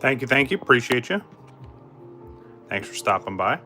Thank you. Appreciate you. Thanks for stopping by.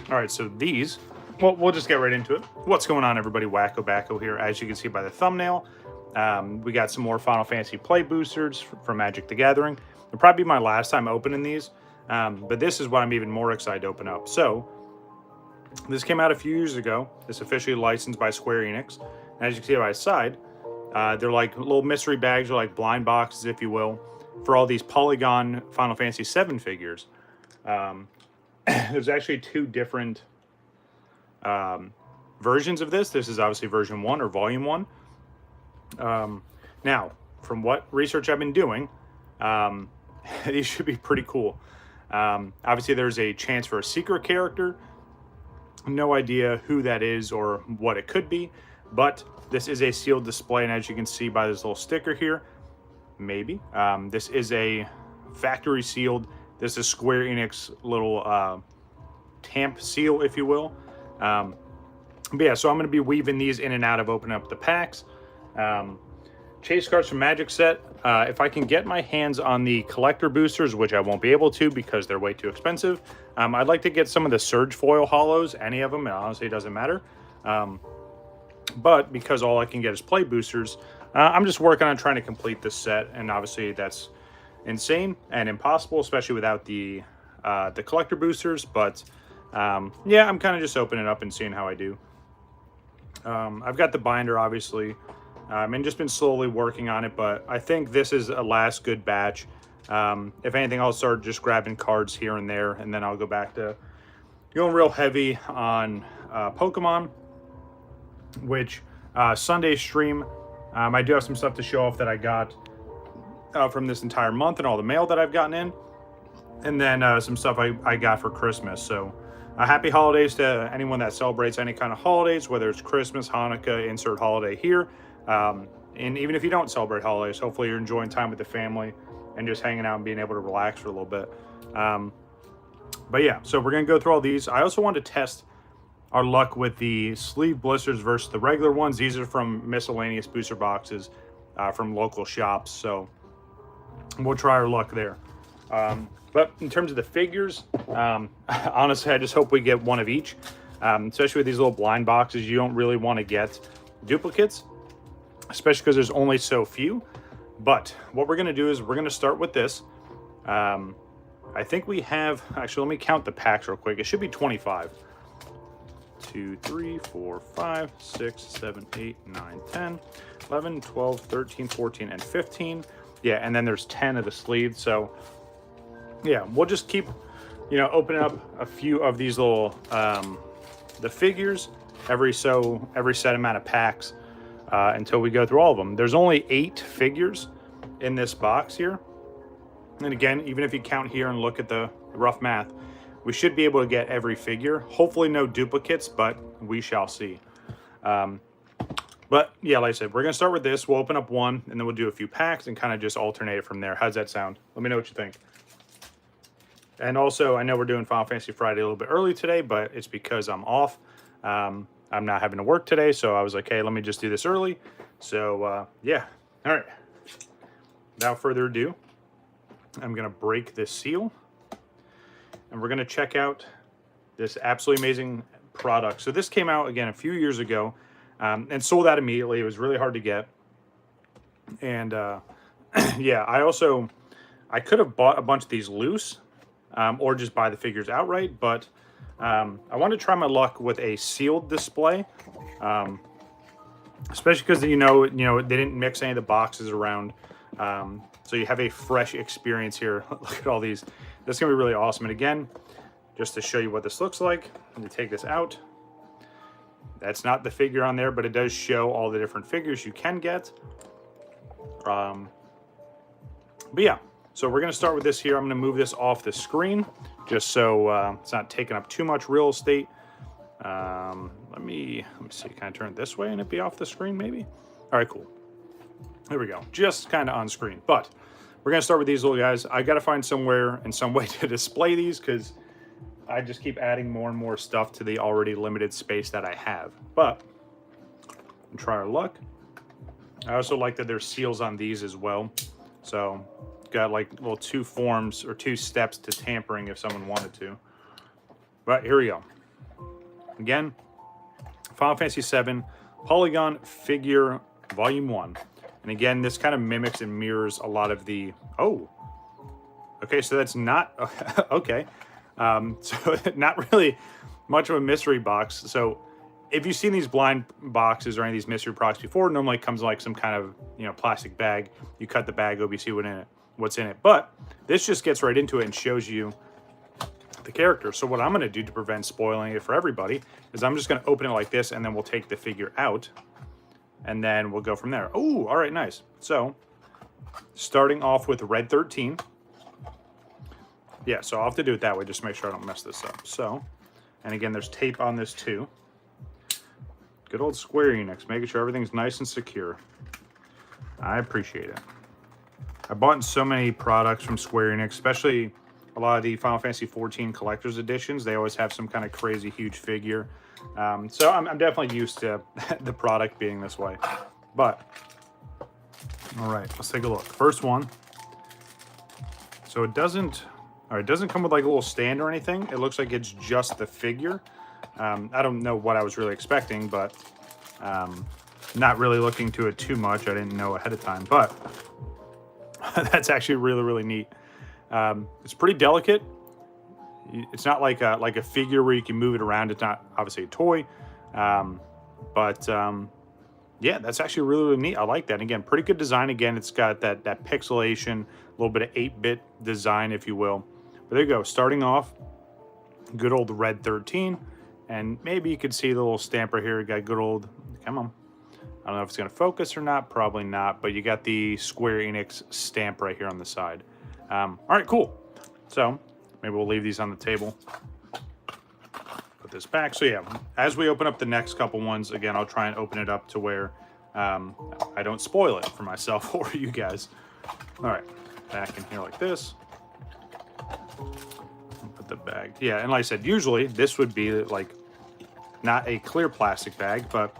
All right, so these, well, we'll just get right into it. What's going on, everybody? WakoBako here. As you can see by the thumbnail, we got some more Final Fantasy play boosters from Magic the Gathering. It'll probably be my last time opening these, but this is what I'm even more excited to open up. So this came out a few years ago. It's officially licensed by Square Enix. And as you can see by the side, they're like little mystery bags or like blind boxes, if you will, for all these Polygon Final Fantasy VII figures. There's actually two different versions of this. This is obviously version 1 or volume 1. Now, from what research I've been doing, these should be pretty cool. Obviously, there's a chance for a secret character. No idea who that is or what it could be, but this is a sealed display, and as you can see by this little sticker here, maybe this is a factory sealed. This is Square Enix little tamp seal, if you will. But yeah, so I'm going to be weaving these in and out of opening up the packs. Chase cards from Magic set. If I can get my hands on the collector boosters, which I won't be able to because they're way too expensive, I'd like to get some of the Surge Foil Hollows, any of them. It honestly doesn't matter. But because all I can get is play boosters, I'm just working on trying to complete this set, and obviously that's insane and impossible, especially without the collector boosters. But yeah, I'm kind of just opening it up and seeing how I do. I've got the binder, obviously, and just been slowly working on it, but I think this is a last good batch. If anything, I'll start just grabbing cards here and there, and then I'll go back to going real heavy on Pokemon, which Sunday stream, I do have some stuff to show off that I got from this entire month and all the mail that I've gotten in, and then some stuff I got for Christmas. So happy holidays to anyone that celebrates any kind of holidays, whether it's Christmas, Hanukkah, insert holiday here. And even if you don't celebrate holidays, hopefully you're enjoying time with the family and just hanging out and being able to relax for a little bit. But yeah, so we're going to go through all these. I also want to test our luck with the sleeve blisters versus the regular ones. These are from miscellaneous booster boxes from local shops, so we'll try our luck there. But in terms of the figures, honestly, I just hope we get one of each. Especially with these little blind boxes, you don't really want to get duplicates, especially because there's only so few. But what we're going to do is we're going to start with this. I think we have, actually, let me count the packs real quick. It should be 25. 2, 3, 4, 5, 6, 7, 8, 9, 10, 11, 12, 13, 14, and 15. Yeah, and then there's 10 of the sleeves. So yeah, we'll just keep, opening up a few of these little, the figures every set amount of packs until we go through all of them. There's only 8 figures in this box here. And again, even if you count here and look at the rough math, we should be able to get every figure. Hopefully no duplicates, but we shall see. But yeah, like I said, we're going to start with this. We'll open up one, and then we'll do a few packs and kind of just alternate it from there. How's that sound? Let me know what you think. And also, I know we're doing Final Fantasy Friday a little bit early today, but it's because I'm off. I'm not having to work today, so I was like, hey, let me just do this early. So, yeah. All right. Without further ado, I'm going to break this seal, and we're going to check out this absolutely amazing product. So this came out, again, a few years ago, and sold out immediately. It was really hard to get. And, yeah, I could have bought a bunch of these loose, or just buy the figures outright, but I wanted to try my luck with a sealed display, especially because, they didn't mix any of the boxes around. So you have a fresh experience here. Look at all these. This is going to be really awesome. And again, just to show you what this looks like, I'm going to take this out. That's not the figure on there, but it does show all the different figures you can get. But yeah, so we're going to start with this here. I'm going to move this off the screen just so it's not taking up too much real estate. Let me see. Can I turn it this way and it be off the screen maybe? All right, cool. There we go. Just kind of on screen. But we're going to start with these little guys. I got to find somewhere and some way to display these because I just keep adding more and more stuff to the already limited space that I have. But we'll try our luck. I also like that there's seals on these as well. So got like little 2 forms or 2 steps to tampering if someone wanted to. But here we go. Again, Final Fantasy VII Polygon Figure Volume 1. And again, this kind of mimics and mirrors a lot of the... Oh, okay, so that's not... Okay. So not really much of a mystery box. So if you've seen these blind boxes or any of these mystery products before, normally it comes in like some kind of, plastic bag. You cut the bag open, you see what's in it. But this just gets right into it and shows you the character. So what I'm going to do to prevent spoiling it for everybody is I'm just going to open it like this, and then we'll take the figure out. And then we'll go from there. Oh, all right, nice. So, starting off with Red 13. Yeah, so I'll have to do it that way just to make sure I don't mess this up. So, And again, there's tape on this too. Good old Square Enix, making sure everything's nice and secure. I appreciate it. I bought so many products from Square Enix, especially a lot of the Final Fantasy XIV collector's editions. They always have some kind of crazy huge figure. So I'm definitely used to the product being this way. But, all right, let's take a look. First one. So it doesn't come with like a little stand or anything. It looks like it's just the figure. I don't know what I was really expecting, but not really looking to it too much. I didn't know ahead of time, but that's actually really, really neat. It's pretty delicate. It's not like a figure where you can move it around. It's not obviously a toy, but yeah, that's actually really, really neat. I like that. And again, pretty good design. Again, it's got that pixelation, a little bit of 8-bit design, if you will. But there you go. Starting off, good old red 13. And maybe you could see the little stamp right here. You got good old, come on. I don't know if it's going to focus or not. Probably not. But you got the Square Enix stamp right here on the side. All right, cool. So maybe we'll leave these on the table. Put this back. So yeah, as we open up the next couple ones, again, I'll try and open it up to where I don't spoil it for myself or you guys. All right, back in here like this. Put the bag. Yeah, and like I said, usually this would be like not a clear plastic bag, but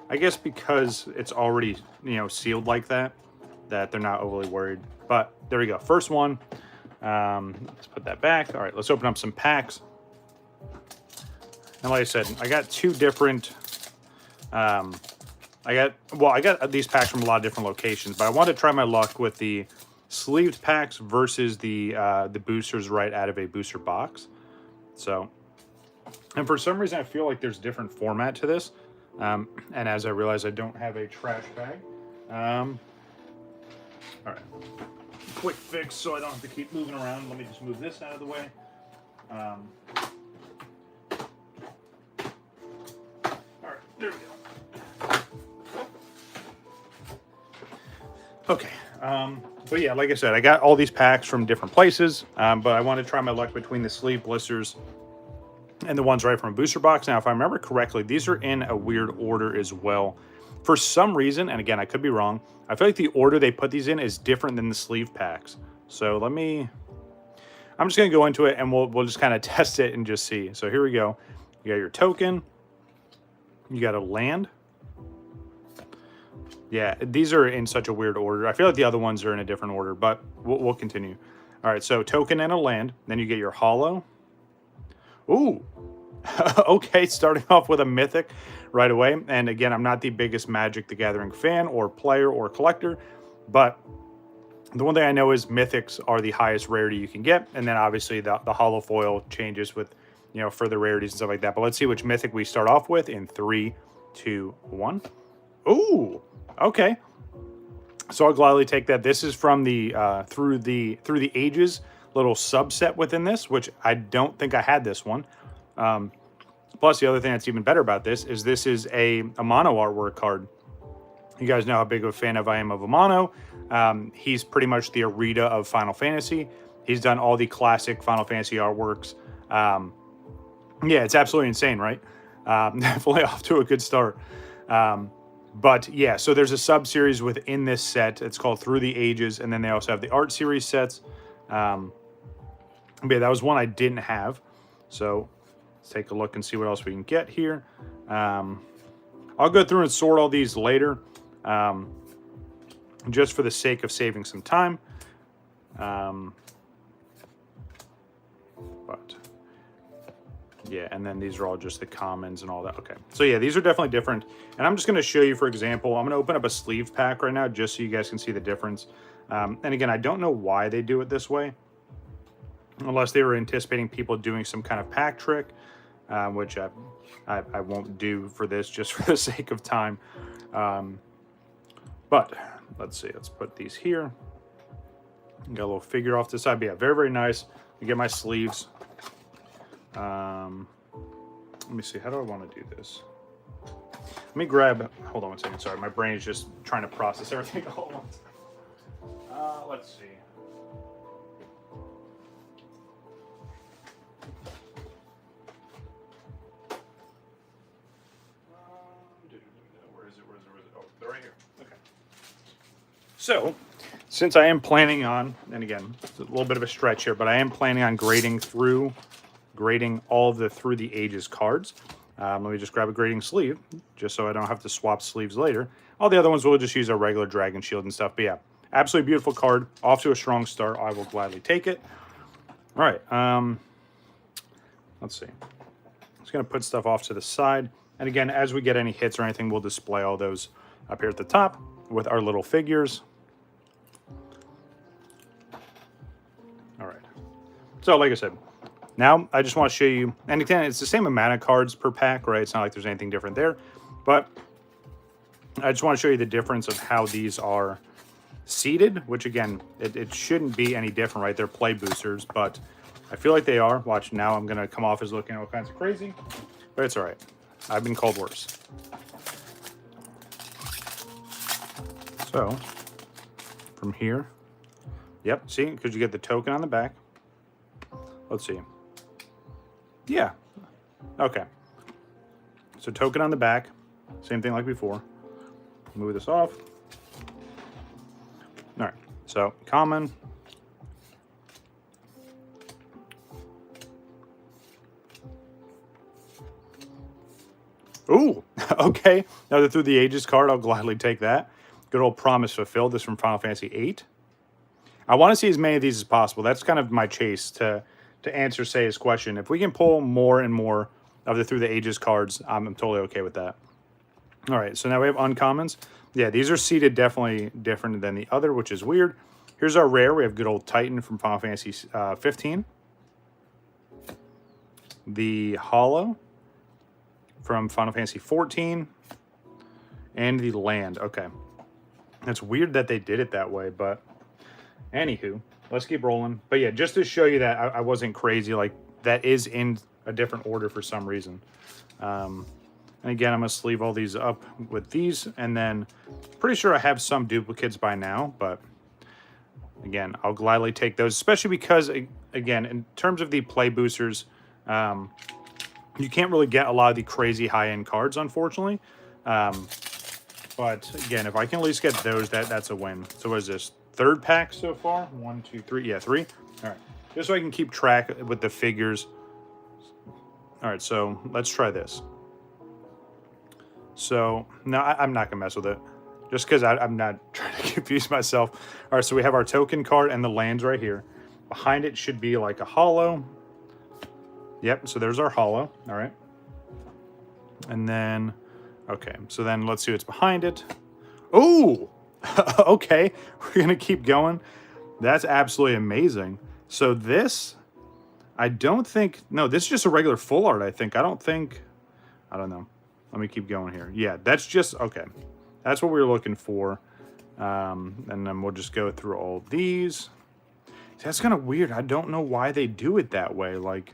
I guess because it's already, you know, sealed like that, that they're not overly worried. But there we go. First one. Let's put that back. All right, let's open up some packs. And like I said, I got two different. I got these packs from a lot of different locations, but I wanted to try my luck with the sleeved packs versus the boosters right out of a booster box. So, and for some reason, I feel like there's different format to this. And as I realize, I don't have a trash bag. All right, quick fix so I don't have to keep moving around. Let me just move this out of the way. All right, there we go. Okay. But yeah, like I said, I got all these packs from different places, but I want to try my luck between the sleeve blisters and the ones right from a booster box. Now, if I remember correctly, these are in a weird order as well. For some reason, and again, I could be wrong, I feel like the order they put these in is different than the sleeve packs. So I'm just going to go into it and we'll just kind of test it and just see. So here we go. You got your token. You got a land. Yeah, these are in such a weird order. I feel like the other ones are in a different order, but we'll continue. All right, so token and a land. Then you get your holo. Ooh, okay, starting off with a mythic right away. And again, I'm not the biggest Magic the Gathering fan or player or collector, but the one thing I know is mythics are the highest rarity you can get. And then obviously the holo foil changes with, you know, further rarities and stuff like that. But let's see which mythic we start off with in 3, 2, 1. Ooh, okay. So I'll gladly take that. This is from the through the ages little subset within this, which I don't think I had this one. Plus, the other thing that's even better about this is a mono artwork card. You guys know how big of a fan I am of a mono. He's pretty much the Arita of Final Fantasy. He's done all the classic Final Fantasy artworks. Yeah, it's absolutely insane, right? Definitely off to a good start. But yeah, so there's a sub-series within this set. It's called Through the Ages, and then they also have the art series sets. But yeah, that was one I didn't have. So let's take a look and see what else we can get here. I'll go through and sort all these later, just for the sake of saving some time. But yeah, and then these are all just the commons and all that. Okay, so yeah, these are definitely different. And I'm just going to show you, for example, I'm going to open up a sleeve pack right now just so you guys can see the difference. And again, I don't know why they do it this way, unless they were anticipating people doing some kind of pack trick, which I won't do for this just for the sake of time. But let's see, let's put these here. Got a little figure off to the side. But yeah, very, very nice. You get my sleeves. Let me see, how do I want to do this? Let me grab, hold on one second, sorry, my brain is just trying to process everything all at once. Let's see. So, since I am planning on, and again, it's a little bit of a stretch here, but I am planning on grading all of the Through the Ages cards. Let me just grab a grading sleeve, just so I don't have to swap sleeves later. All the other ones we'll just use our regular Dragon Shield and stuff. But yeah, absolutely beautiful card. Off to a strong start. I will gladly take it. All right. Let's see. I'm just going to put stuff off to the side. And again, as we get any hits or anything, we'll display all those up here at the top with our little figures. All right. So like I said, now I just want to show you, and again, it's the same amount of cards per pack, right? It's not like there's anything different there, but I just want to show you the difference of how these are seated, which again, it shouldn't be any different, right? They're play boosters, but I feel like they are. Watch, now I'm going to come off as looking all kinds of crazy, but it's all right. I've been called worse. So, from here, yep, see, because you get the token on the back. Let's see. Yeah, okay. So token on the back, same thing like before. Move this off. All right, so common. Ooh, okay. Now that Through the Ages card, I'll gladly take that. Good old Promise Fulfilled. This from Final Fantasy VIII. I want to see as many of these as possible. That's kind of my chase to answer Say's question. If we can pull more and more of the Through the Ages cards, I'm totally okay with that. All right, so now we have uncommons. Yeah, these are seated definitely different than the other, which is weird. Here's our rare. We have good old Titan from Final Fantasy 15. The Hollow from Final Fantasy 14. And the Land. Okay. It's weird that they did it that way, but anywho, let's keep rolling. But yeah, just to show you that I wasn't crazy, like that is in a different order for some reason. And again, I'm going to sleeve all these up with these, and then pretty sure I have some duplicates by now, but again, I'll gladly take those, especially because, again, in terms of the play boosters, you can't really get a lot of the crazy high-end cards, unfortunately. But again, if I can at least get those, that's a win. So what is this? Third pack so far? 1, 2, 3. Yeah, 3. All right. Just so I can keep track with the figures. All right, so let's try this. So, no, I'm not going to mess with it. Just because I'm not trying to confuse myself. All right, so we have our token card and the lands right here. Behind it should be like a hollow. Yep, so there's our hollow. All right. And then, okay, so then let's see what's behind it. Oh, okay. We're going to keep going. That's absolutely amazing. So this, I don't think, no, this is just a regular full art, I think. I don't know. Let me keep going here. Yeah, that's just, okay. That's what we were looking for. And then we'll just go through all these. See, that's kind of weird. I don't know why they do it that way. Like,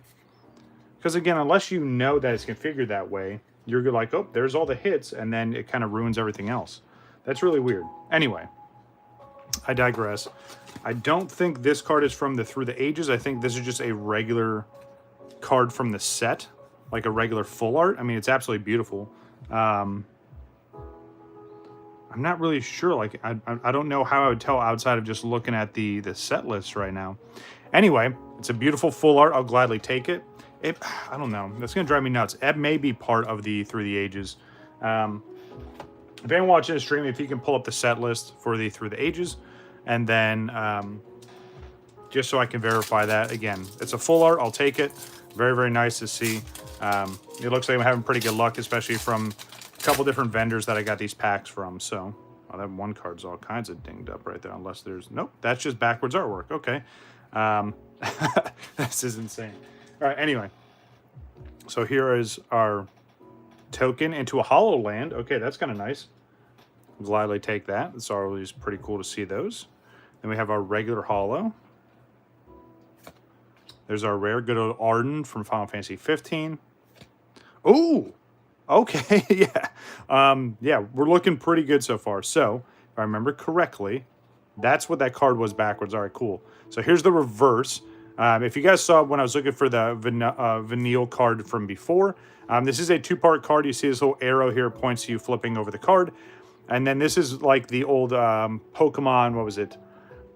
because again, unless you know that it's configured that way, you're like, oh, there's all the hits, and then it kind of ruins everything else. That's really weird. Anyway, I digress. I don't think this card is from the Through the Ages. I think this is just a regular card from the set, like a regular full art. I mean, it's absolutely beautiful. I'm not really sure. Like, I don't know how I would tell outside of just looking at the set list right now. Anyway, it's a beautiful full art. I'll gladly take it. I don't know. That's going to drive me nuts. It may be part of the Through the Ages. If anyone watching the stream, if you can pull up the set list for the Through the Ages, and then just so I can verify that. Again, it's a full art. I'll take it. Very, very nice to see. It looks like I'm having pretty good luck, especially from a couple different vendors that I got these packs from. So, oh, that one card's all kinds of dinged up right there, unless there's... Nope, that's just backwards artwork. Okay. This is insane. All right, anyway. So here is our token into a hollow land. Okay, that's kind of nice. I'll gladly take that. It's always pretty cool to see those. Then we have our regular hollow. There's our rare, good old Arden from Final Fantasy 15. Ooh, okay, yeah. Yeah, we're looking pretty good so far. So, if I remember correctly, that's what that card was backwards. All right, cool. So here's the reverse. If you guys saw when I was looking for the Vanille card from before, this is a two-part card. You see this little arrow here points to you flipping over the card. And then this is like the old Pokemon, what was it?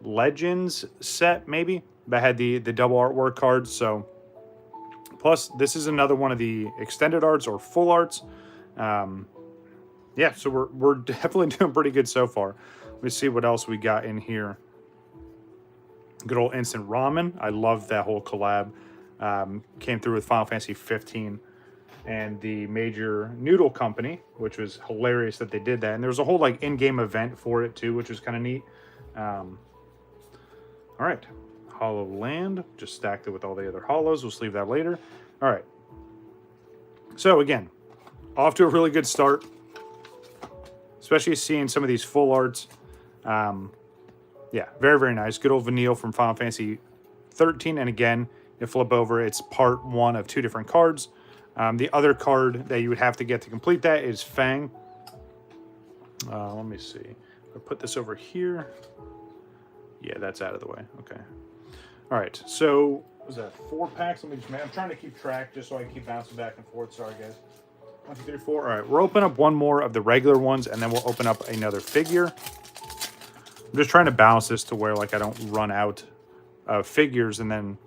Legends set, maybe? That had the double artwork cards. So, plus, this is another one of the extended arts or full arts. Yeah, so we're definitely doing pretty good so far. Let me see what else we got in here. Good old instant ramen. I love that whole collab. Came through with Final Fantasy 15 and the Major Noodle Company, which was hilarious that they did that. And there was a whole like in-game event for it too, which was kind of neat. All right, Hollow Land. Just stacked it with all the other hollows. We'll leave that later. All right. So again, off to a really good start, especially seeing some of these full arts. Yeah, very, very nice. Good old Vanille from Final Fantasy 13. And again, you flip over, it's part 1 of 2 different cards. The other card that you would have to get to complete that is Fang. Let me see. I'll put this over here. Yeah, that's out of the way. Okay. All right. So, was that 4 packs? Let me just, I'm trying to keep track just so I can keep bouncing back and forth. Sorry, guys. 1, 2, 3, 4. All right. We'll open up one more of the regular ones, and then we'll open up another figure. I'm just trying to balance this to where like I don't run out of figures and then,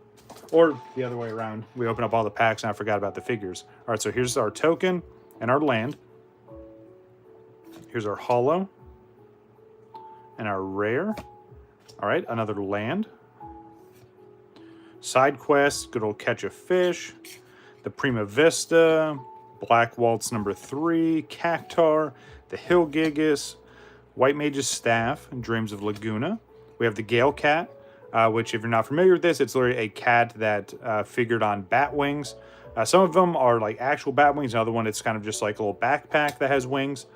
or the other way around. We open up all the packs and I forgot about the figures. All right, so here's our token and our land. Here's our hollow and our rare. All right, another land. Side quests, good old catch a fish. The Prima Vista, Black Waltz number 3, Cactar, the Hill Gigas, White Mage's Staff, and Dreams of Laguna. We have the Gale Cat, which if you're not familiar with this, it's literally a cat that figured on bat wings. Some of them are like actual bat wings. Another one, it's kind of just like a little backpack that has wings.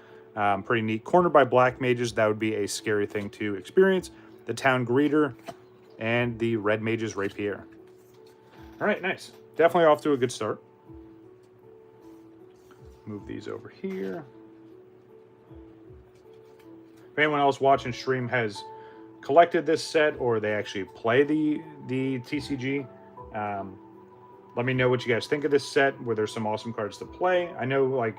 Pretty neat. Cornered by Black Mages, that would be a scary thing to experience. The Town Greeter, and the Red Mage's Rapier. All right, nice. Definitely off to a good start. Move these over here. If anyone else watching stream has collected this set or they actually play the TCG, let me know what you guys think of this set, where there's some awesome cards to play. I know like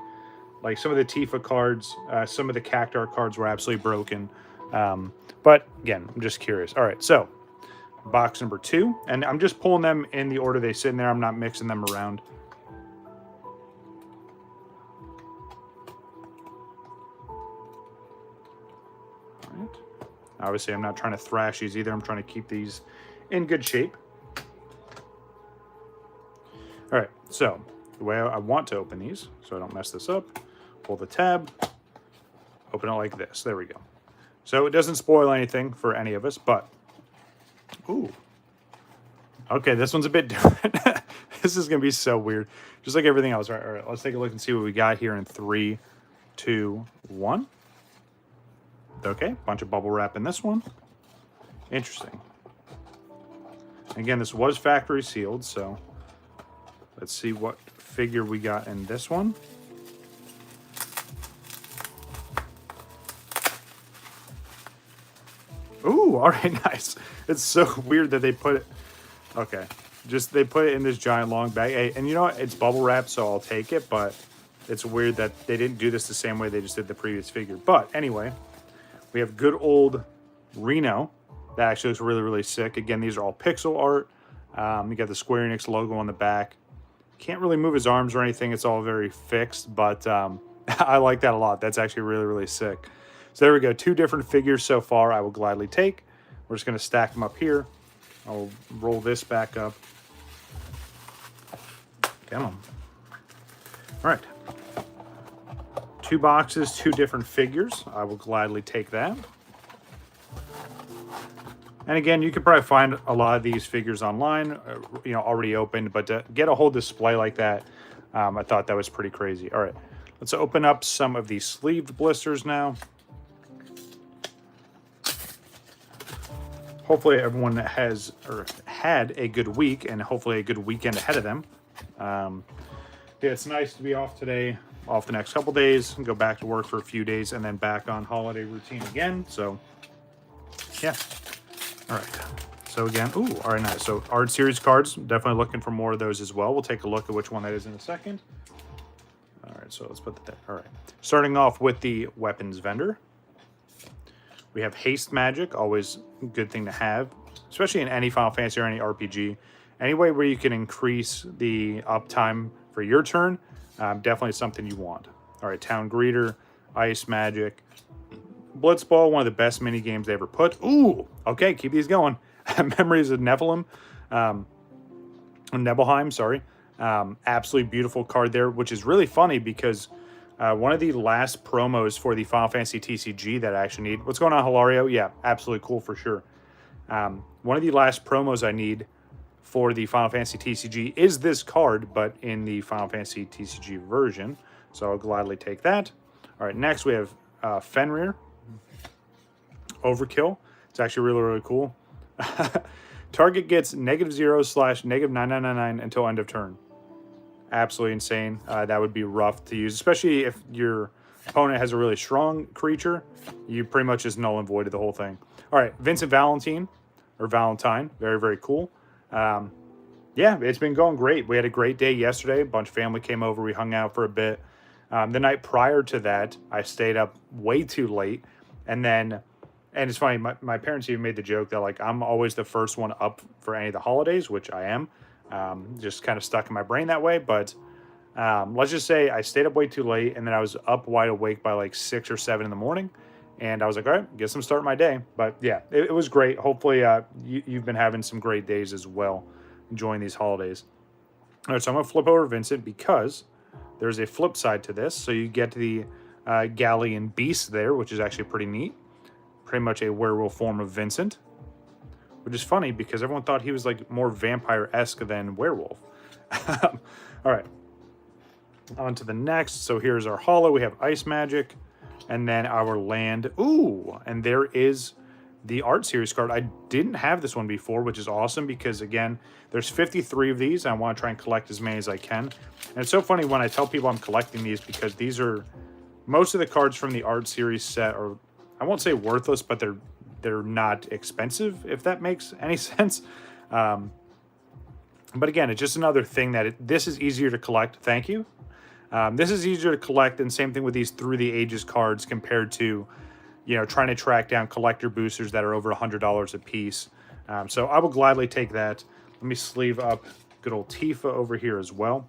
some of the Tifa cards, some of the Cactar cards were absolutely broken. But again, I'm just curious. All right, so box number 2, and I'm just pulling them in the order they sit in there. I'm not mixing them around. Obviously, I'm not trying to thrash these either. I'm trying to keep these in good shape. All right, so the way I want to open these, so I don't mess this up, pull the tab, open it like this. There we go. So it doesn't spoil anything for any of us, but, ooh. Okay, this one's a bit different. This is going to be so weird. Just like everything else. All right, let's take a look and see what we got here in 3, 2, 1. Okay, bunch of bubble wrap in this one. Interesting. Again, this was factory sealed, so let's see what figure we got in this one. Ooh, all right, nice. It's so weird that they put it, okay, just they put it in this giant long bag. Hey, and you know what? It's bubble wrap, so I'll take it, but it's weird that they didn't do this the same way they just did the previous figure. But anyway, we have good old Reno. That actually looks really, really sick. Again, these are all pixel art. You got the Square Enix logo on the back. Can't really move his arms or anything. It's all very fixed, but I like that a lot. That's actually really, really sick. So there we go. 2 different figures so far I will gladly take. We're just going to stack them up here. I'll roll this back up. Come on. All right. 2 boxes, 2 different figures. I will gladly take that. And again, you could probably find a lot of these figures online, you know, already opened, but to get a whole display like that, I thought that was pretty crazy. All right, let's open up some of these sleeved blisters now. Hopefully everyone has or had a good week and hopefully a good weekend ahead of them. Yeah, it's nice to be off today, off the next couple days, and go back to work for a few days and then back on holiday routine again. So yeah. All right. So again, ooh, all right, nice. So art series cards, definitely looking for more of those as well. We'll take a look at which one that is in a second. All right, so let's put that there. All right. Starting off with the weapons vendor. We have haste magic, always a good thing to have, especially in any Final Fantasy or any RPG. Any way where you can increase the uptime for your turn, definitely something you want. All right, Town Greeter, Ice Magic, Blitzball, one of the best mini games they ever put. Ooh, okay, keep these going. Memories of Nephilim, Nebelheim, sorry. Absolutely beautiful card there, which is really funny because one of the last promos for the Final Fantasy TCG that I actually need. What's going on, Hilario? Yeah, absolutely cool for sure. One of the last promos I need for the Final Fantasy TCG is this card, but in the Final Fantasy TCG version. So I'll gladly take that. All right, next we have Fenrir. Overkill. It's actually really, really cool. Target gets -0/-999 until end of turn. Absolutely insane. That would be rough to use, especially if your opponent has a really strong creature. You pretty much just null and voided the whole thing. All right, Vincent Valentine. Very, very cool. Yeah, it's been going great. We had a great day yesterday. A bunch of family came over. We hung out for a bit. The night prior to that, I stayed up way too late. And it's funny, my parents even made the joke that, like, I'm always the first one up for any of the holidays, which I am. Just kind of stuck in my brain that way. But let's just say I stayed up way too late, and then I was up wide awake by like 6 or 7 in the morning. And I was like, all right, guess I'm starting my day. But yeah, it was great. Hopefully you've been having some great days as well, enjoying these holidays. All right, so I'm going to flip over Vincent because there's a flip side to this. So you get the Galleon Beast there, which is actually pretty neat. Pretty much a werewolf form of Vincent, which is funny because everyone thought he was like more vampire-esque than werewolf. All right, on to the next. So here's our holo. We have Ice Magic, and then our land. Ooh, and there is the Art Series card. I didn't have this one before, which is awesome because, again, there's 53 of these. I want to try and collect as many as I can. And it's so funny when I tell people I'm collecting these because these are most of the cards from the Art Series set are, I won't say worthless, but they're not expensive, if that makes any sense. But again, it's just another thing that this is easier to collect. Thank you. This is easier to collect, and same thing with these Through the Ages cards compared to, you know, trying to track down collector boosters that are over $100 a piece. So I will gladly take that. Let me sleeve up good old Tifa over here as well.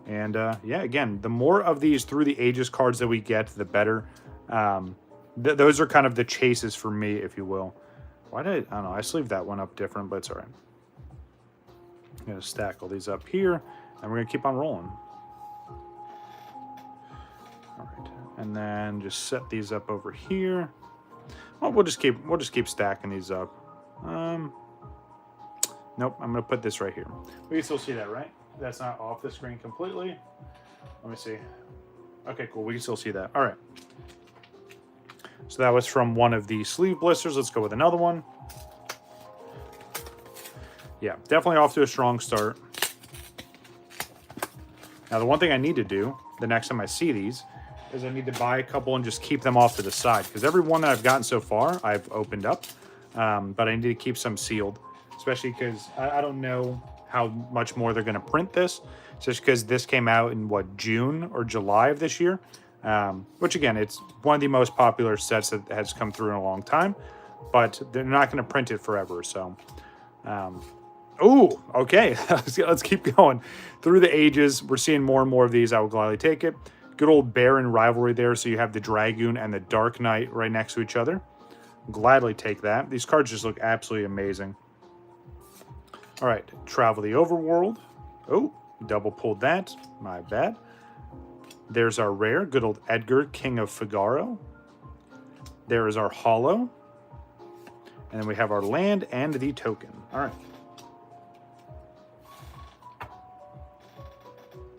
And yeah, again, the more of these Through the Ages cards that we get, the better. Those are kind of the chases for me, if you will. Why did I don't know, I sleeved that one up different, but it's all right. I'm going to stack all these up here, and we're going to keep on rolling. All right, and then just set these up over here. Well, we'll just keep stacking these up. Nope, I'm going to put this right here. We can still see that, right? That's not off the screen completely. Let me see. Okay, cool. We can still see that. All right. So that was from one of the sleeve blisters. Let's go with another one. Yeah, definitely off to a strong start. Now, the one thing I need to do the next time I see these is I need to buy a couple and just keep them off to the side. Because every one that I've gotten so far, I've opened up. But I need to keep some sealed. Especially because I don't know how much more they're going to print this. Just because this came out in, what, June or July of this year. Which, again, it's one of the most popular sets that has come through in a long time. But they're not going to print it forever, so... oh, okay. Let's keep going. Through the Ages, we're seeing more and more of these. I will gladly take it. Good old Baron rivalry there. So you have the Dragoon and the Dark Knight right next to each other. Gladly take that. These cards just look absolutely amazing. All right. Travel the Overworld. Oh, double pulled that. My bad. There's our rare. Good old Edgar, King of Figaro. There is our holo. And then we have our land and the token. All right.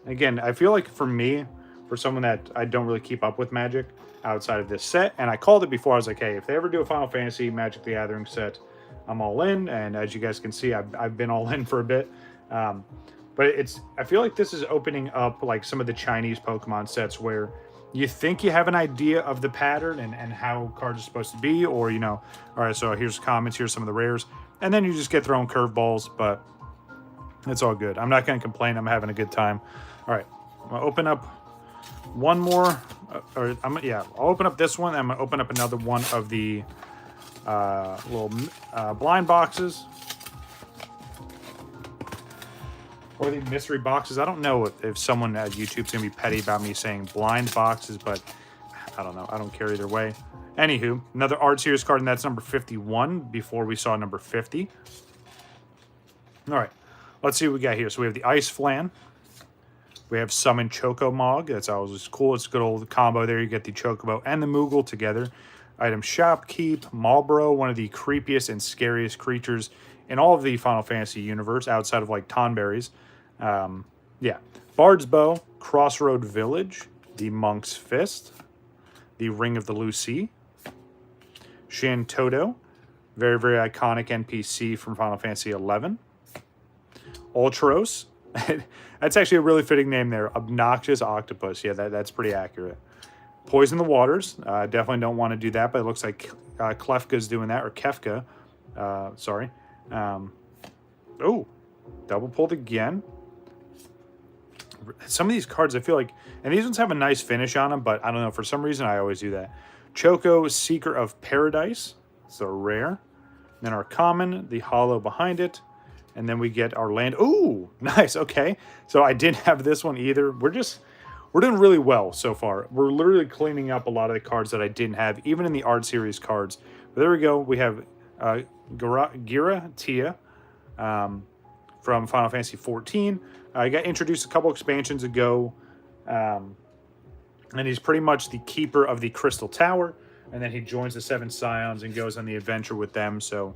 Again, I feel like for me, for someone that I don't really keep up with Magic outside of this set, and I called it before, I was like, hey, if they ever do a Final Fantasy Magic the Gathering set, I'm all in. And as you guys can see, I've been all in for a bit. But I feel like this is opening up like some of the Chinese Pokemon sets where you think you have an idea of the pattern and how cards are supposed to be, or, you know, all right, so here's comments, here's some of the rares, and then you just get thrown curveballs, but it's all good. I'm not going to complain. I'm having a good time. All right, I'm going to open up one more, I'll open up this one. I'm gonna open up another one of the little blind boxes. Or the mystery boxes. I don't know if someone at YouTube's gonna be petty about me saying blind boxes, but I don't know. I don't care either way. Anywho, another Art Series card, and that's number 51 before we saw number 50. All right, let's see what we got here. So we have the Ice Flan. We have Summon Chocomog. That's always cool. It's a good old combo there. You get the Chocobo and the Moogle together. Item Shopkeep. Marlboro, one of the creepiest and scariest creatures in all of the Final Fantasy universe, outside of like Tonberries. Yeah. Bard's Bow. Crossroad Village. The Monk's Fist. The Ring of the Lucy. Shantoto. Very, very iconic NPC from Final Fantasy XI. Ultros. That's actually a really fitting name there. Obnoxious Octopus. Yeah, that's pretty accurate. Poison the Waters. Definitely don't want to do that, but it looks like Klefka's doing that, or Kefka. Sorry. Oh, double pulled again. Some of these cards, I feel like, and these ones have a nice finish on them, but I don't know, for some reason I always do that. Choco, Seeker of Paradise. So rare. Then our common, the hollow behind it. And then we get our land. Ooh, nice. Okay. So I didn't have this one either. We're doing really well so far. We're literally cleaning up a lot of the cards that I didn't have, even in the Art Series cards. But there we go. We have Gira Tia from Final Fantasy XIV. I got introduced a couple expansions ago. And he's pretty much the keeper of the Crystal Tower. And then he joins the Seven Scions and goes on the adventure with them. So,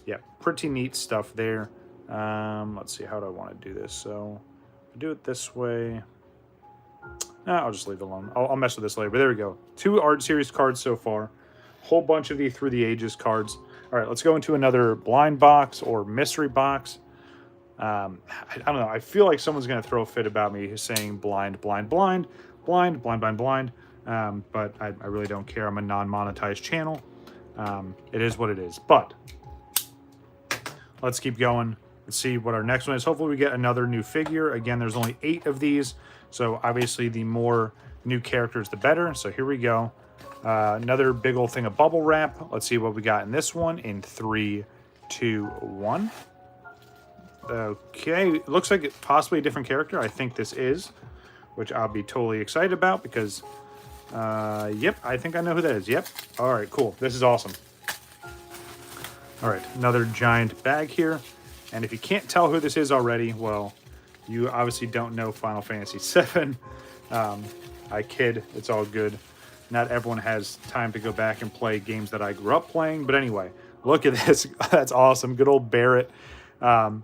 yeah, pretty neat stuff there. Let's see, how do I want to do this? So, I'll do it this way. I'll just leave it alone. I'll mess with this later. But there we go. 2 Art Series cards so far. Whole bunch of the Through the Ages cards. All right, let's go into another blind box or mystery box. I don't know. I feel like someone's going to throw a fit about me saying blind, blind, blind, blind, blind, blind, blind. But I really don't care. I'm a non-monetized channel. It is what it is. But let's keep going. Let's see what our next one is. Hopefully we get another new figure. Again, there's only 8 of these. So obviously the more new characters, the better. So here we go. Another big old thing of bubble wrap. Let's see what we got in this one in 3, 2, 1. Okay, it looks like it's possibly a different character. I think this is, which I'll be totally excited about because, yep, I think I know who that is. Yep. All right, cool. This is awesome. All right, another giant bag here. And if you can't tell who this is already, well, you obviously don't know Final Fantasy VII. I kid. It's all good. Not everyone has time to go back and play games that I grew up playing. But anyway, look at this. That's awesome. Good old Barrett. And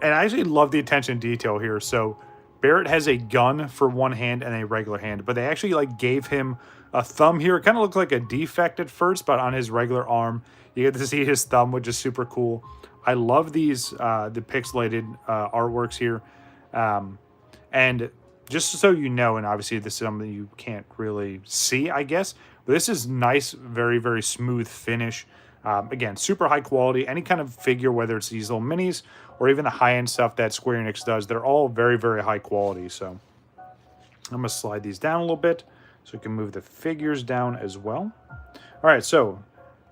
I actually love the attention to detail here. So Barrett has a gun for one hand and a regular hand. But they actually like gave him a thumb here. It kind of looked like a defect at first, but on his regular arm, you get to see his thumb, which is super cool. I love these, the pixelated artworks here. And just so you know, and obviously this is something you can't really see, I guess, but this is nice, very, very smooth finish. Again, super high quality. Any kind of figure, whether it's these little minis or even the high-end stuff that Square Enix does, they're all very, very high quality. So I'm going to slide these down a little bit so we can move the figures down as well. All right, so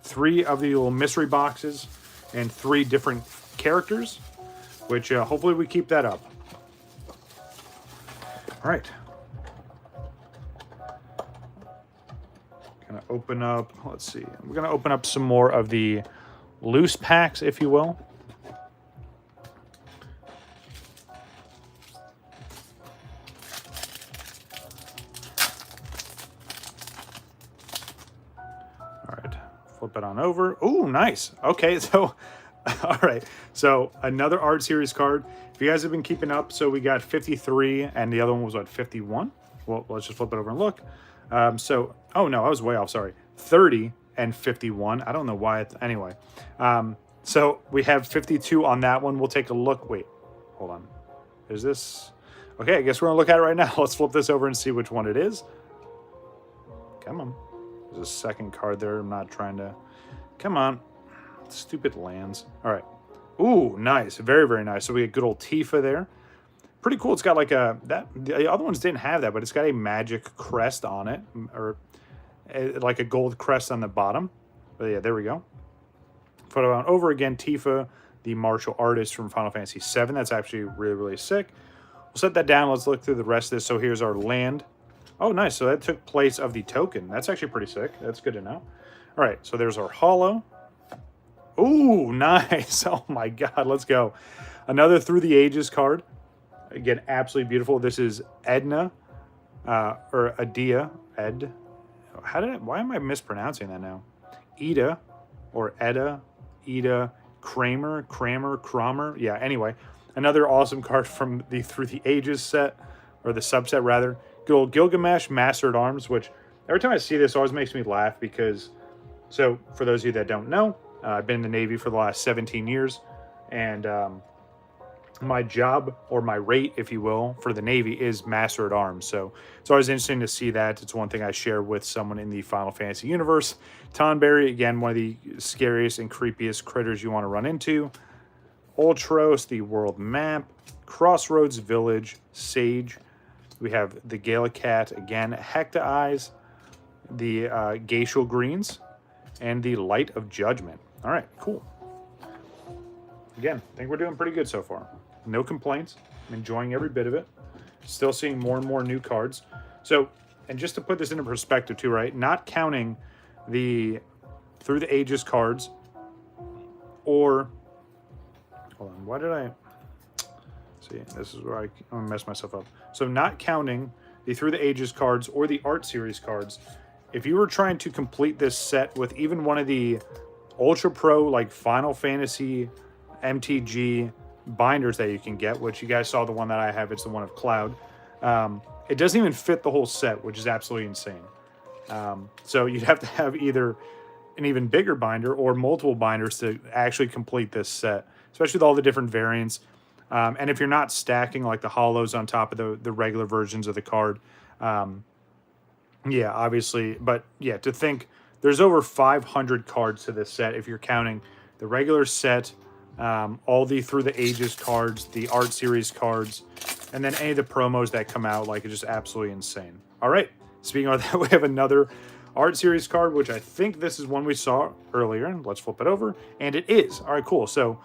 3 of the little mystery boxes and 3 different characters, which hopefully we keep that up. All right. Gonna open up, let's see. We're gonna open up some more of the loose packs, if you will. All right, flip it on over. Oh, nice. Okay, so, all right. So another Art Series card. If you guys have been keeping up, so we got 53 and the other one was what, 51? Well, let's just flip it over and look. So, oh no, I was way off, sorry. 30 and 51. I don't know why. Anyway, so we have 52 on that one. We'll take a look. Wait, hold on. Is this? Okay, I guess we're gonna look at it right now. Let's flip this over and see which one it is. Come on. There's a second card there. I'm not trying to. Come on. Stupid lands. All right. Ooh, nice. Very, very nice. So we get good old Tifa there. Pretty cool. It's got like the other ones didn't have that, but it's got a magic crest on it, or like a gold crest on the bottom. But yeah, there we go. Photo on over again. Tifa, the martial artist from Final Fantasy VII. That's actually really, really sick. We'll set that down. Let's look through the rest of this. So here's our land. Oh, nice. So that took place of the token. That's actually pretty sick. That's good to know. All right, so there's our holo. Ooh, nice. Oh my God, let's go. Another Through the Ages card. Again, absolutely beautiful. This is Edna, or Adia. Why am I mispronouncing that now? Eda, or Edda, Eda, Kramer. Yeah, anyway. Another awesome card from the Through the Ages set, or the subset rather. Good old Gilgamesh, Master at Arms, which every time I see this always makes me laugh because, so for those of you that don't know, I've been in the Navy for the last 17 years, and my job, or my rate, if you will, for the Navy is Master at Arms. So it's always interesting to see that. It's one thing I share with someone in the Final Fantasy universe. Tonberry, again, one of the scariest and creepiest critters you want to run into. Ultros, the world map. Crossroads Village, Sage. We have the Galacat, again, Hecta Eyes, the Glacial Greens, and the Light of Judgment. All right, cool. Again, I think we're doing pretty good so far. No complaints. I'm enjoying every bit of it. Still seeing more and more new cards. So, and just to put this into perspective too, right? Not counting the Through the Ages cards, or, hold on, why did I... See, this is where I'm going to mess myself up. So not counting the Through the Ages cards or the Art Series cards, if you were trying to complete this set with even one of the Ultra Pro, like Final Fantasy MTG binders that you can get, which you guys saw the one that I have, it's the one of Cloud. It doesn't even fit the whole set, which is absolutely insane. So you'd have to have either an even bigger binder or multiple binders to actually complete this set, especially with all the different variants. And if you're not stacking like the holos on top of the regular versions of the card, yeah, obviously. But yeah, to think there's over 500 cards to this set if you're counting the regular set, all the Through the Ages cards, the Art Series cards, and then any of the promos that come out. Like, it's just absolutely insane. All right, speaking of that, we have another Art Series card, which I think this is one we saw earlier. Let's flip it over, and it is. All right, cool. So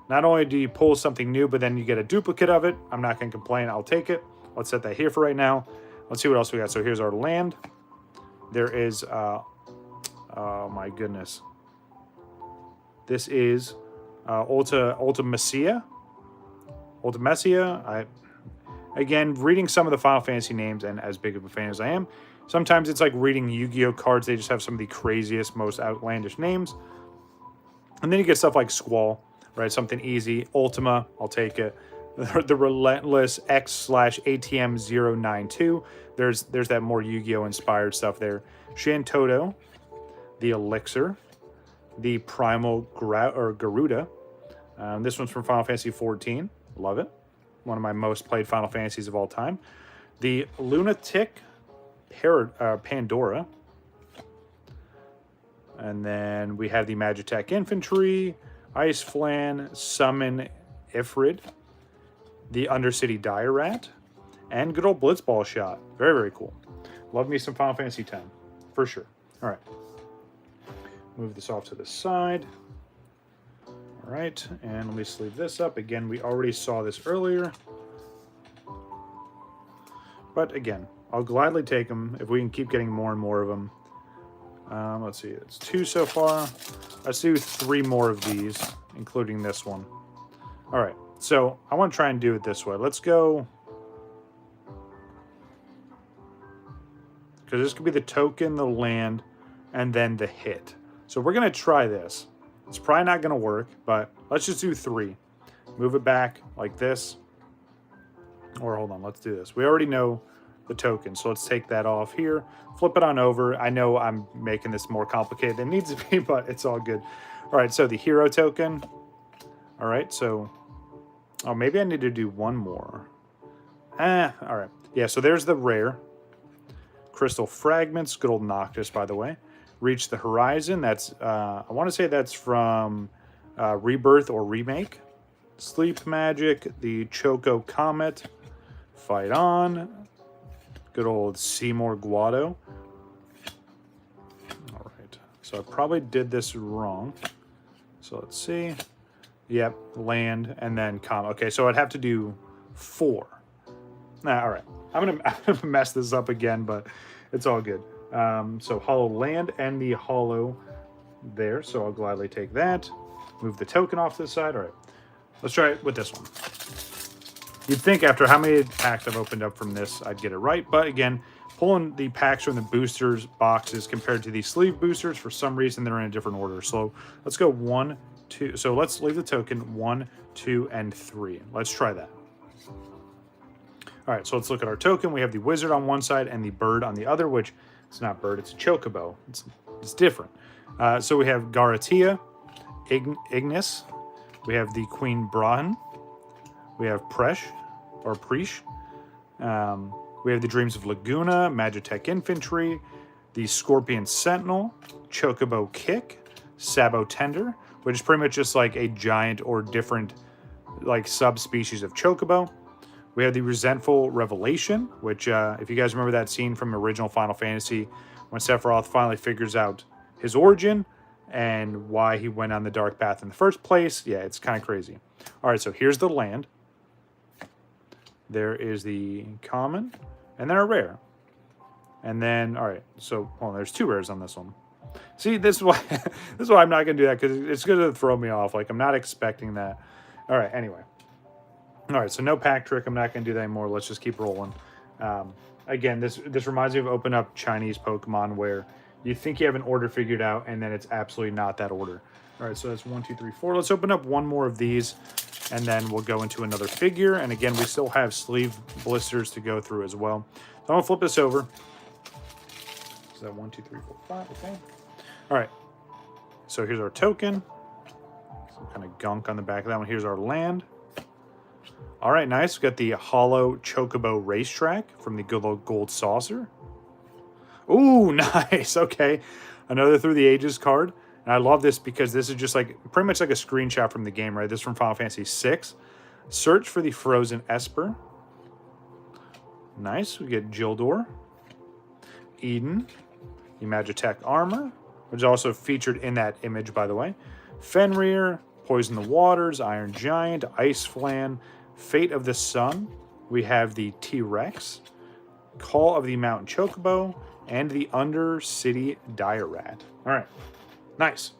not only do you pull something new, but then you get a duplicate of it. I'm not going to complain. I'll take it. Let's set that here for right now. Let's see what else we got. So here's our land. There is, oh my goodness. This is Ultimecia. Again, reading some of the Final Fantasy names, and as big of a fan as I am, sometimes it's like reading Yu-Gi-Oh cards. They just have some of the craziest, most outlandish names. And then you get stuff like Squall. Right, something easy. Ultima, I'll take it. The Relentless X/ATM092. There's that more Yu-Gi-Oh inspired stuff there. Shantoto, the Elixir, the Primal Garuda. This one's from Final Fantasy XIV. Love it. One of my most played Final Fantasies of all time. The Lunatic Pandora. And then we have the Magitech Infantry, Ice Flan, Summon Ifrid, the Undercity Dire Rat, and good old Blitzball Shot. Very, very cool. Love me some Final Fantasy X, for sure. All right. Move this off to the side. All right, and let me sleeve this up. Again, we already saw this earlier. But again, I'll gladly take them if we can keep getting more and more of them. Let's see, it's 2 so far. Let's do 3 more of these, including this one. All right, so I want to try and do it this way. Let's go, because this could be the token, the land, and then the hit. So we're going to try this. It's probably not going to work, but let's just do 3. Move it back like this. Or hold on, let's do this. We already know the token, so let's take that off here. Flip it on over. I know I'm making this more complicated than it needs to be, but it's all good. All right, so the hero token. All right, so... Oh, maybe I need to do one more. All right. Yeah, so there's the rare. Crystal Fragments. Good old Noctis, by the way. Reach the Horizon. That's, I want to say that's from Rebirth or Remake. Sleep Magic. The Choco Comet. Fight on. Good old Seymour Guado. All right. So I probably did this wrong. So let's see. Yep, land and then comma. Okay, so I'd have to do 4. All right. I'm gonna mess this up again, but it's all good. So hollow land and the hollow there. So I'll gladly take that. Move the token off to the side. All right. Let's try it with this one. You'd think after how many packs I've opened up from this, I'd get it right. But again, pulling the packs from the boosters boxes compared to the sleeve boosters, for some reason, they're in a different order. So let's go 1, 2. So let's leave the token 1, 2, and 3. Let's try that. All right, so let's look at our token. We have the wizard on one side and the bird on the other, which it's not bird, it's a chocobo. It's different. So we have Garatia, Ignis. We have the Queen Brahan. We have Presh, or Preesh. We have the Dreams of Laguna, Magitech Infantry, the Scorpion Sentinel, Chocobo Kick, Sabo Tender, which is pretty much just like a giant or different like subspecies of Chocobo. We have the Resentful Revelation, which if you guys remember that scene from original Final Fantasy, when Sephiroth finally figures out his origin and why he went on the dark path in the first place. Yeah, it's kind of crazy. All right, so here's the land. There is the common, and then a rare. And then, all right, so there's 2 rares on this one. See, this is why I'm not gonna do that, because it's gonna throw me off. Like, I'm not expecting that. All right, anyway. All right, so no pack trick. I'm not gonna do that anymore. Let's just keep rolling. Again, this reminds me of open up Chinese Pokemon where you think you have an order figured out, and then it's absolutely not that order. All right, so that's 1, 2, 3, 4. Let's open up one more of these, and then we'll go into another figure. And again, we still have sleeve blisters to go through as well. So I'm gonna flip this over. Is that 1, 2, 3, 4, 5? Okay. All right. So here's our token. Some kind of gunk on the back of that one. Here's our land. All right, nice. We got the Hollow Chocobo Racetrack from the Good Old Gold Saucer. Ooh, nice. Okay. Another Through the Ages card. And I love this because this is just like pretty much like a screenshot from the game, right? This is from Final Fantasy VI. Search for the Frozen Esper. Nice. We get Gildor. Eden. The Magitech Armor, which is also featured in that image, by the way. Fenrir. Poison the Waters. Iron Giant. Ice Flan. Fate of the Sun. We have the T-Rex. Call of the Mountain Chocobo. And the Undercity Dire Rat. All right. Nice.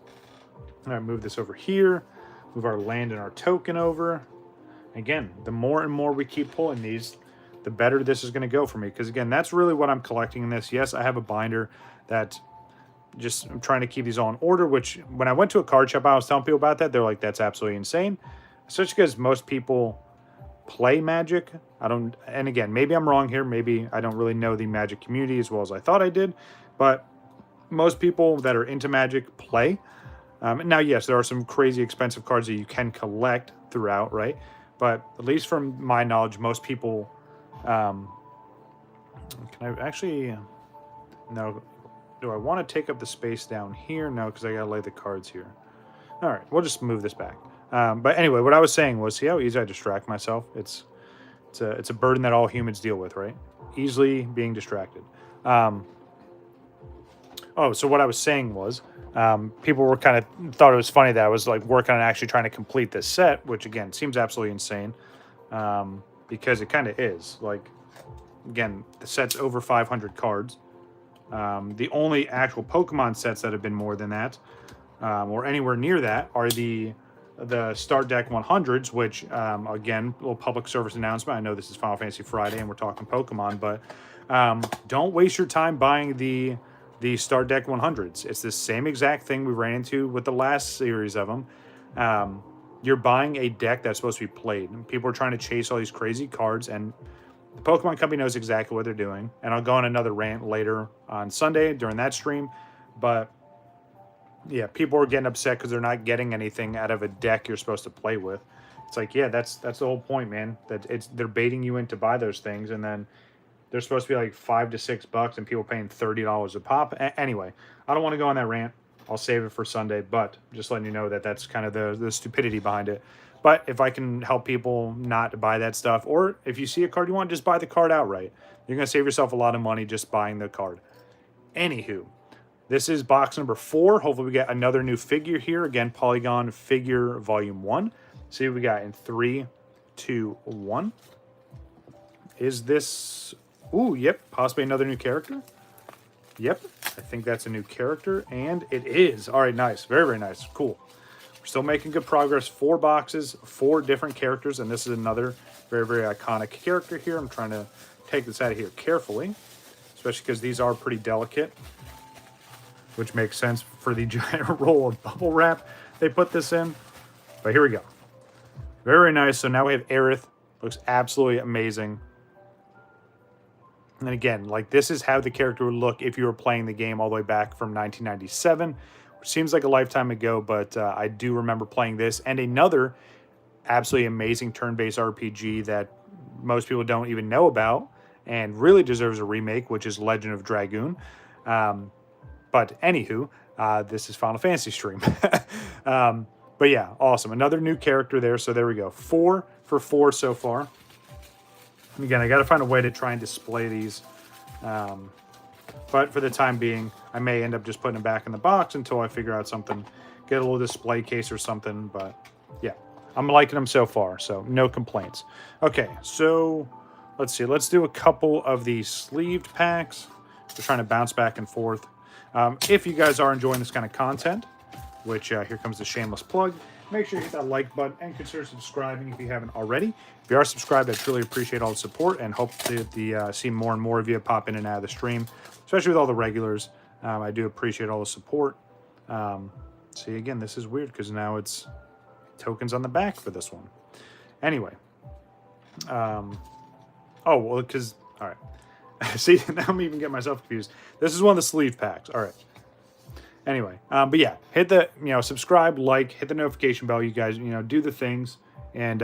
All right, move this over here. Move our land and our token over. Again, the more and more we keep pulling these, the better this is going to go for me. Because, again, that's really what I'm collecting in this. Yes, I have a binder that just I'm trying to keep these all in order, which when I went to a card shop, I was telling people about that. They're like, that's absolutely insane. Especially because most people play Magic. And again, maybe I'm wrong here. Maybe I don't really know the Magic community as well as I thought I did. But most people that are into Magic play. Now, yes, there are some crazy expensive cards that you can collect throughout, right? But at least from my knowledge, most people... can I actually... No. Do I want to take up the space down here? No, because I got to lay the cards here. All right, we'll just move this back. But anyway, what I was saying was, see how easy I distract myself? It's a burden that all humans deal with, right? Easily being distracted. So what I was saying was, people were kind of thought it was funny that I was like working on actually trying to complete this set, which again seems absolutely insane, because it kind of is. Like, again, the set's over 500 cards. The only actual Pokemon sets that have been more than that, or anywhere near that, are the Start Deck 100s, which, again, a little public service announcement. I know this is Final Fantasy Friday and we're talking Pokemon, but don't waste your time buying the Start Deck 100s. It's the same exact thing we ran into with the last series of them. You're buying a deck that's supposed to be played. People are trying to chase all these crazy cards, and the Pokemon Company knows exactly what they're doing. And I'll go on another rant later on Sunday during that stream. But yeah, people are getting upset because they're not getting anything out of a deck you're supposed to play with. It's like, yeah, that's the whole point, man. They're baiting you in to buy those things, and then they're supposed to be like $5 to $6, and people paying $30 a pop. Anyway, I don't want to go on that rant. I'll save it for Sunday, but just letting you know that that's kind of the stupidity behind it. But if I can help people not buy that stuff, or if you see a card you want, just buy the card outright. You're going to save yourself a lot of money just buying the card. Anywho, this is box number 4. Hopefully we get another new figure here. Again, Polygon Figure Volume 1. See what we got in 3, 2, 1. Is this... Ooh, yep, possibly another new character. Yep, I think that's a new character, and it is. All right, nice. Very, very nice. Cool. We're still making good progress. 4 boxes, 4 different characters, and this is another very, very iconic character here. I'm trying to take this out of here carefully, especially because these are pretty delicate, which makes sense for the giant roll of bubble wrap they put this in. But here we go. Very, very nice. So now we have Aerith. Looks absolutely amazing. And again, like, this is how the character would look if you were playing the game all the way back from 1997, which seems like a lifetime ago, but I do remember playing this and another absolutely amazing turn-based RPG that most people don't even know about and really deserves a remake, which is Legend of Dragoon. But anywho, this is Final Fantasy Stream. But yeah, awesome. Another new character there, so there we go. 4 for 4 so far. Again, I got to find a way to try and display these. But for the time being, I may end up just putting them back in the box until I figure out something. Get a little display case or something. But yeah, I'm liking them so far, so no complaints. Okay, so let's see. Let's do a couple of the sleeved packs. We're trying to bounce back and forth. If you guys are enjoying this kind of content, which here comes the shameless plug, make sure you hit that like button and consider subscribing if you haven't already. If you are subscribed, I truly appreciate all the support and hope to see more and more of you pop in and out of the stream, especially with all the regulars. I do appreciate all the support. See, again, this is weird because now it's tokens on the back for this one. Anyway. Oh, well, because... All right. See, now I'm even getting myself confused. This is one of the sleeve packs. All right. Anyway, but yeah, hit the, subscribe, like, hit the notification bell. You guys, do the things and,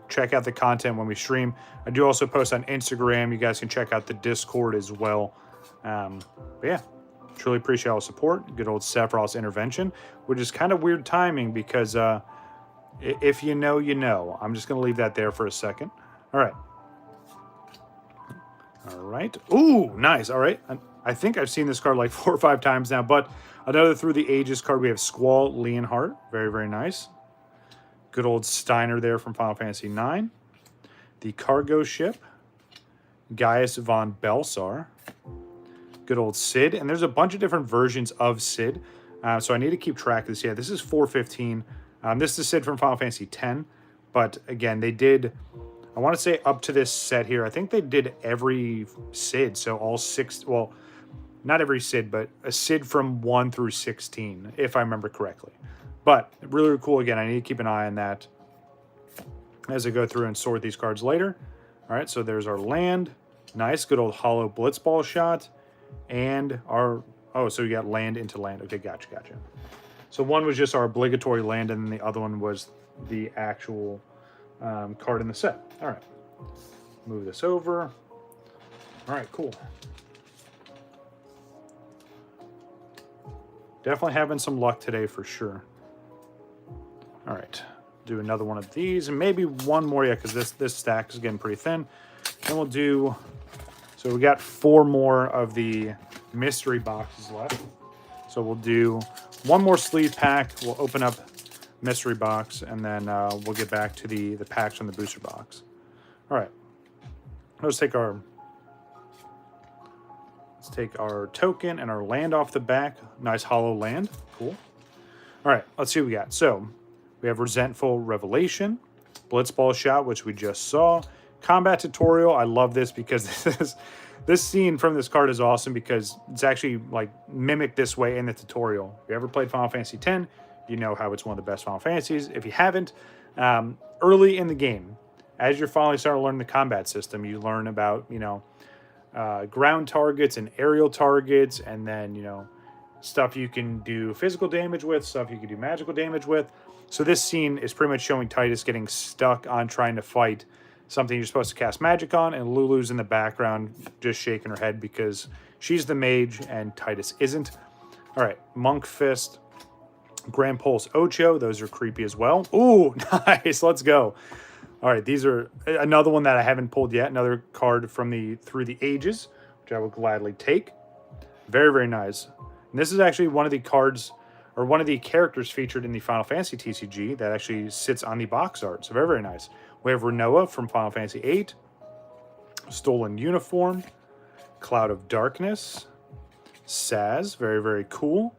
check out the content when we stream. I do also post on Instagram. You guys can check out the Discord as well. But yeah, truly appreciate all the support. Good old Sephiroth's intervention, which is kind of weird timing because if you know, you know. I'm just going to leave that there for a second. All right. All right. Ooh, nice. All right. I think I've seen this card like 4 or 5 times now, but another Through the Ages card. We have Squall Leonhardt. Very, very nice. Good old Steiner there from Final Fantasy IX. The Cargo Ship. Gaius von Belsar. Good old Sid. And there's a bunch of different versions of Sid. So I need to keep track of this. Yeah, this is 415. This is Sid from Final Fantasy X. But again, they did... I want to say up to this set here, I think they did every Sid. So all 6... Well... Not every Sid, but a Sid from 1 through 16, if I remember correctly. But really, really cool. Again, I need to keep an eye on that as I go through and sort these cards later. All right, so there's our land. Nice, good old hollow blitzball shot. And our... Oh, so you got land into land. Okay, gotcha. So one was just our obligatory land, and then the other one was the actual card in the set. All right. Move this over. All right, cool. Definitely having some luck today for sure. All right, do another one of these and maybe one more, yeah, because this stack is getting pretty thin. Then we'll do, so we got 4 more of the mystery boxes left. So we'll do one more sleeve pack. We'll open up mystery box and then we'll get back to the packs from the booster box. All right, let's take our token and our land off the back. Nice hollow land. Cool. All right, let's see what we got. So we have Resentful Revelation, Blitzball Shot, which we just saw. Combat Tutorial. I love this because this scene from this card is awesome because it's actually like mimicked this way in the tutorial. If you ever played Final Fantasy X, you know how it's one of the best Final Fantasies. If you haven't, early in the game, as you're finally starting to learn the combat system, you learn about, ground targets and aerial targets, and then, stuff you can do physical damage with, stuff you can do magical damage with. So this scene is pretty much showing Titus getting stuck on trying to fight something you're supposed to cast magic on, and Lulu's in the background just shaking her head because she's the mage and Titus isn't. All right, Monk Fist. Grand Pulse Ocho, those are creepy as well. Ooh, nice, let's go. All right, these are another one that I haven't pulled yet. Another card from the Through the Ages, which I will gladly take. Very, very nice. And this is actually one of the cards, or one of the characters featured in the Final Fantasy TCG that actually sits on the box art. So very, very nice. We have Renoa from Final Fantasy VIII, Stolen Uniform, Cloud of Darkness, Saz, very, very cool,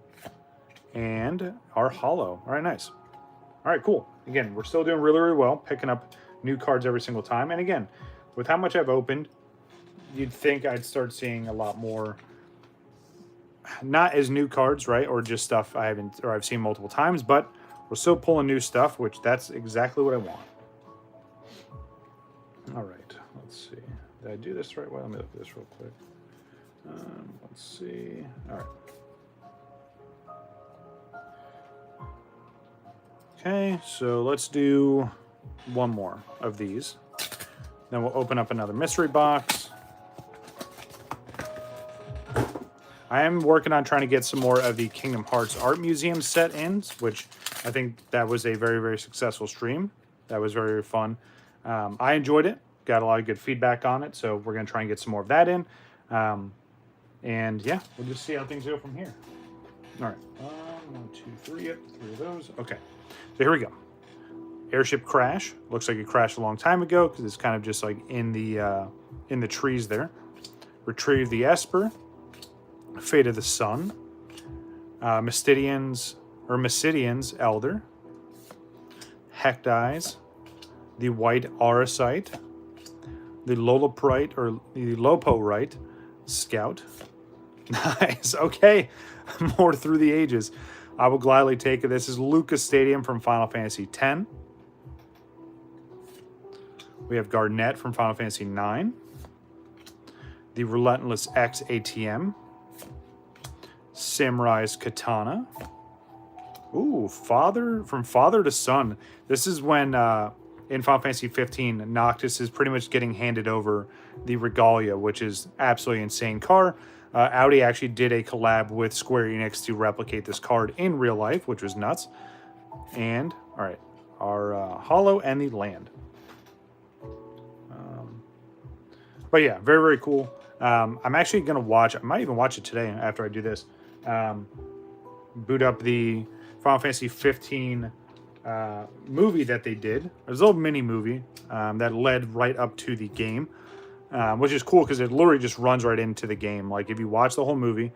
and our Hollow. All right, nice. All right, cool. Again, we're still doing really, really well, picking up new cards every single time. And again, with how much I've opened, you'd think I'd start seeing a lot more, not as new cards, right, or just stuff I've seen multiple times, but we're still pulling new stuff, which that's exactly what I want. All right, let's see. Did I do this the right way? Let me look at this real quick. Let's see. All right. Okay, so let's do one more of these. Then we'll open up another mystery box. I am working on trying to get some more of the Kingdom Hearts Art Museum set in, which I think that was a very, very successful stream. That was very, very fun. I enjoyed it. Got a lot of good feedback on it, so we're going to try and get some more of that in. And yeah, we'll just see how things go from here. All right. 1, 2, 3. Yep, 3 of those. Okay. So here we go. Airship crash. Looks like it crashed a long time ago because it's kind of just like in the trees there. Retrieve the Esper. Fate of the Sun. Mystidian's Elder. Hecdies. The White Auracite. The Loloprite or the Loporite Scout. Nice. Okay. More Through the Ages. I will gladly take it. This is Lucas Stadium from Final Fantasy X. We have Garnet from Final Fantasy IX. The Relentless X ATM. Samurai's Katana. Ooh, from Father to Son. This is when in Final Fantasy 15, Noctis is pretty much getting handed over the Regalia, which is absolutely insane car. Audi actually did a collab with Square Enix to replicate this card in real life, which was nuts. And, all right, our Hollow and the Land. But yeah, very, very cool. I'm actually going to watch, I might even watch it today after I do this. Boot up the Final Fantasy 15 movie that they did. It was a little mini movie that led right up to the game. Which is cool because it literally just runs right into the game. Like if you watch the whole movie,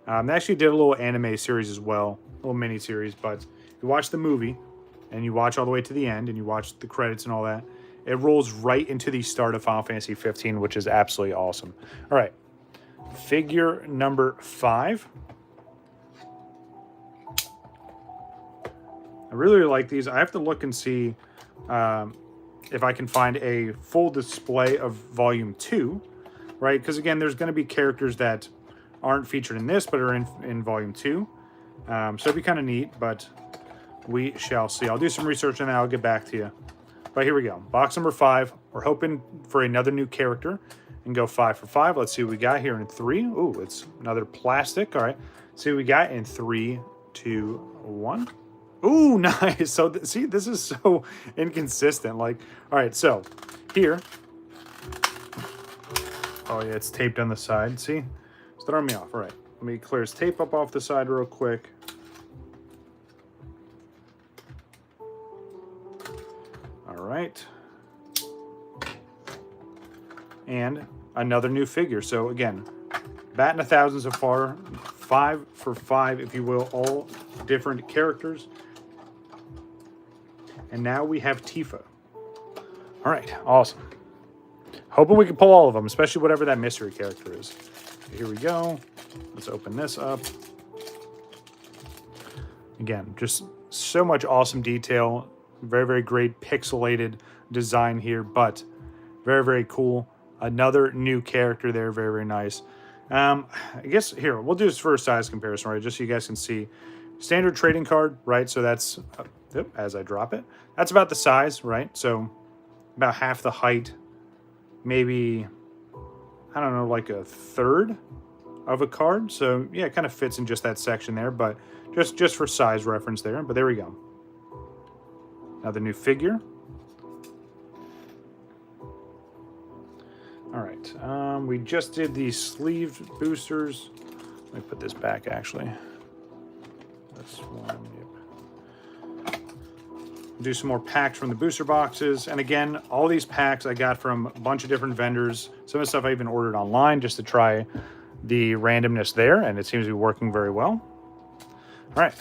they actually did a little anime series as well, a little mini series. But if you watch the movie and you watch all the way to the end and you watch the credits and all that, it rolls right into the start of Final Fantasy 15, which is absolutely awesome. All right, figure number 5. I really, really like these. I have to look and see if I can find a full display of Volume 2, right? Because, again, there's going to be characters that aren't featured in this, but are in Volume 2. So it'd be kind of neat, but we shall see. I'll do some research on that. I'll get back to you. But here we go. Box number 5. We're hoping for another new character and go 5 for 5. Let's see what we got here in 3. Ooh, it's another plastic. All right. See what we got in 3, 2, 1. Ooh, nice. So, see, this is so inconsistent. Like, all right, so here. Oh, yeah, it's taped on the side. See? It's throwing me off. All right. Let me clear his tape up off the side real quick. All right. And another new figure. So, again, batting 1,000 so far. 5 for 5, if you will. All different characters. And now we have Tifa. All right, awesome. Hoping we can pull all of them, especially whatever that mystery character is. Here we go. Let's open this up. Again, just so much awesome detail. Very, very great pixelated design here, but very, very cool. Another new character there. Very, very nice. I guess here, we'll do this for a size comparison, right? Just so you guys can see. Standard trading card, right? So that's, as I drop it, that's about the size, right? So about half the height, maybe, I don't know, like a third of a card. So yeah, it kind of fits in just that section there, but just for size reference there. But there we go. Another new figure. All right, we just did the sleeved boosters. Let me put this back, actually. That's one, yep. Do some more packs from the booster boxes. And again, all these packs I got from a bunch of different vendors. Some of the stuff I even ordered online just to try the randomness there, and it seems to be working very well. All right.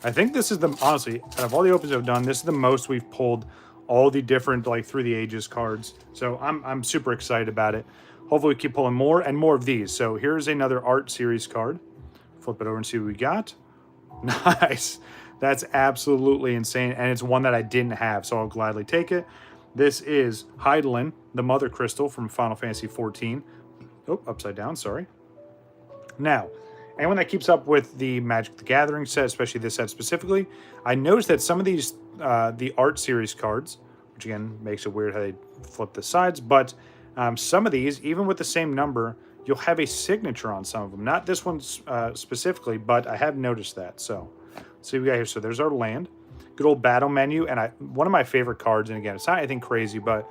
I think this is the, honestly, out of all the opens I've done, this is the most we've pulled all the different like through the ages cards. So I'm super excited about it. Hopefully we keep pulling more and more of these. So here's another art series card. Flip it over and see what we got. Nice. That's absolutely insane. And it's one that I didn't have, so I'll gladly take it. This is Heidelin, the Mother Crystal from Final Fantasy XIV. Oh, upside down, sorry. Now, anyone that keeps up with the Magic the Gathering set, especially this set specifically, I noticed that some of these, the art series cards, which again makes it weird how they flip the sides, but some of these, even with the same number, you'll have a signature on some of them. Not this one specifically, but I have noticed that. So, see what we got here. So there's our land. Good old battle menu. And one of my favorite cards, and again, it's not anything crazy, but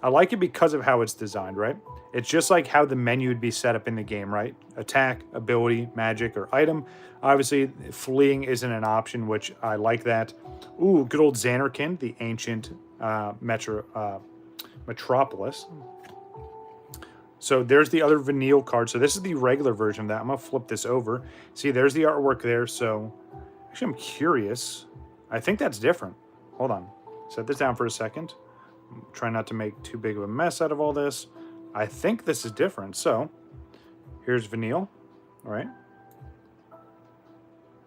I like it because of how it's designed, right? It's just like how the menu would be set up in the game, right? Attack, ability, magic, or item. Obviously, fleeing isn't an option, which I like that. Ooh, good old Xanarkin, the ancient metropolis. So there's the other Vanille card. So this is the regular version of that. I'm going to flip this over. See, there's the artwork there. So actually, I'm curious. I think that's different. Hold on. Set this down for a second. Try not to make too big of a mess out of all this. I think this is different. So here's Vanille. All right.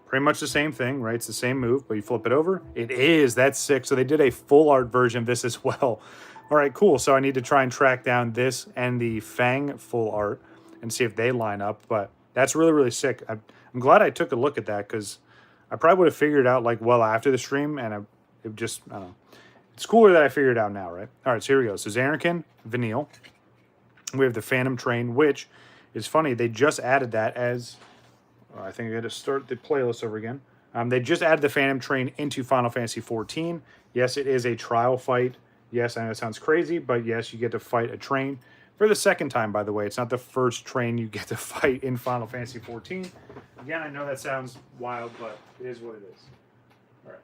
Pretty much the same thing, right? It's the same move, but you flip it over. It is. That's sick. So they did a full art version of this as well. All right, cool. So I need to try and track down this and the Fang full art and see if they line up. But that's really, really sick. I'm glad I took a look at that because I probably would have figured it out like well after the stream, and it just, I don't know. It's cooler that I figured it out now, right? All right, so here we go. So Xanarkin, Vanille. We have the Phantom Train, which is funny. They just added that as, I think I got to start the playlist over again. They just added the Phantom Train into Final Fantasy XIV. Yes, it is a trial fight. Yes, I know it sounds crazy, but yes, you get to fight a train for the second time, by the way. It's not the first train you get to fight in Final Fantasy XIV. Again, I know that sounds wild, but it is what it is. All right.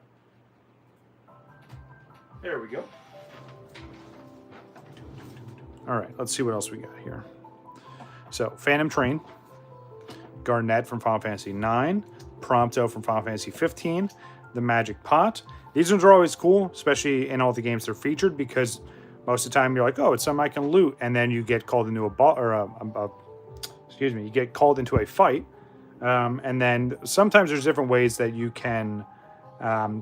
There we go. All right, let's see what else we got here. So, Phantom Train, Garnet from Final Fantasy IX, Prompto from Final Fantasy XV, the Magic Pot. These ones are always cool, especially in all the games they're featured, because most of the time you're like, oh, it's something I can loot, and then you get called into you get called into a fight, and then sometimes there's different ways that you can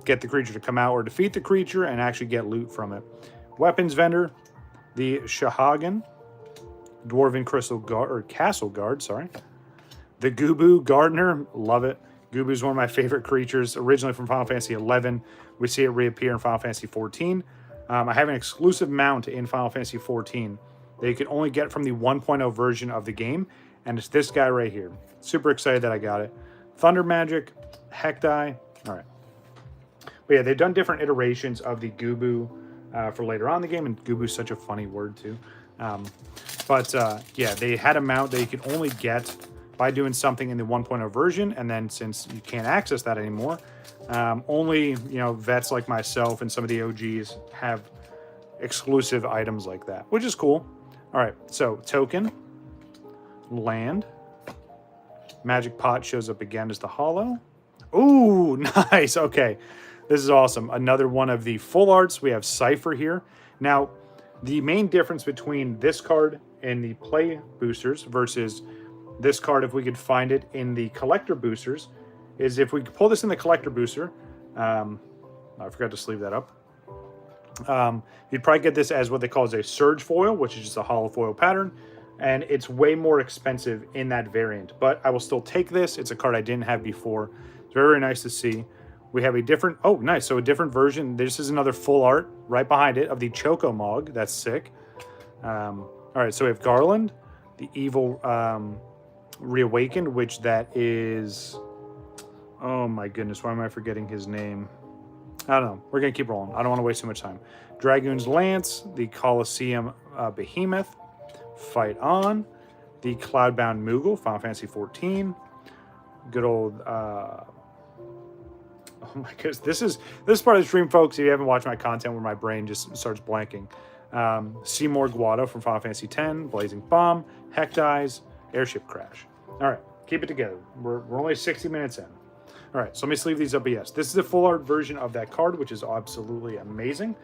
get the creature to come out or defeat the creature and actually get loot from it. Weapons vendor, the Shahagan, Dwarven Crystal Guard or Castle Guard, sorry. The Gubu Gardener, love it. Gubu is one of my favorite creatures, originally from Final Fantasy XI. We see it reappear in Final Fantasy XIV. I have an exclusive mount in Final Fantasy XIV that you can only get from the 1.0 version of the game, and it's this guy right here. Super excited that I got it. Thunder Magic, Hekdai, all right. But yeah, they've done different iterations of the Gubu for later on in the game, and Gubu is such a funny word too. Yeah, they had a mount that you could only get by doing something in the 1.0 version, and then since you can't access that anymore, only vets like myself and some of the OGs have exclusive items like that, which is cool. All right, so token, land, Magic Pot shows up again as the holo. Ooh, nice. Okay, this is awesome. Another one of the full arts. We have Cypher here. Now, the main difference between this card and the play boosters versus this card, if we could find it in the collector boosters, is if we pull this in the collector booster, I forgot to sleeve that up. You'd probably get this as what they call as a surge foil, which is just a hollow foil pattern, and it's way more expensive in that variant. But I will still take this. It's a card I didn't have before. It's very, very nice to see. We have a different, oh, nice. So a different version. This is another full art right behind it of the Chocomog. That's sick. All right, so we have Garland, the evil Reawakened, which that is... Oh my goodness, why am I forgetting his name? I don't know. We're going to keep rolling. I don't want to waste too much time. Dragoon's Lance, the Colosseum Behemoth, Fight On, the Cloudbound Moogle, Final Fantasy 14. Good old... oh my goodness. This is part of the stream, folks. If you haven't watched my content where my brain just starts blanking. Seymour Guado from Final Fantasy X, Blazing Bomb, Heck Dies, Airship Crash. All right, keep it together. We're only 60 minutes in. All right, so let me sleeve these up. Yes, this is the full art version of that card, which is absolutely amazing.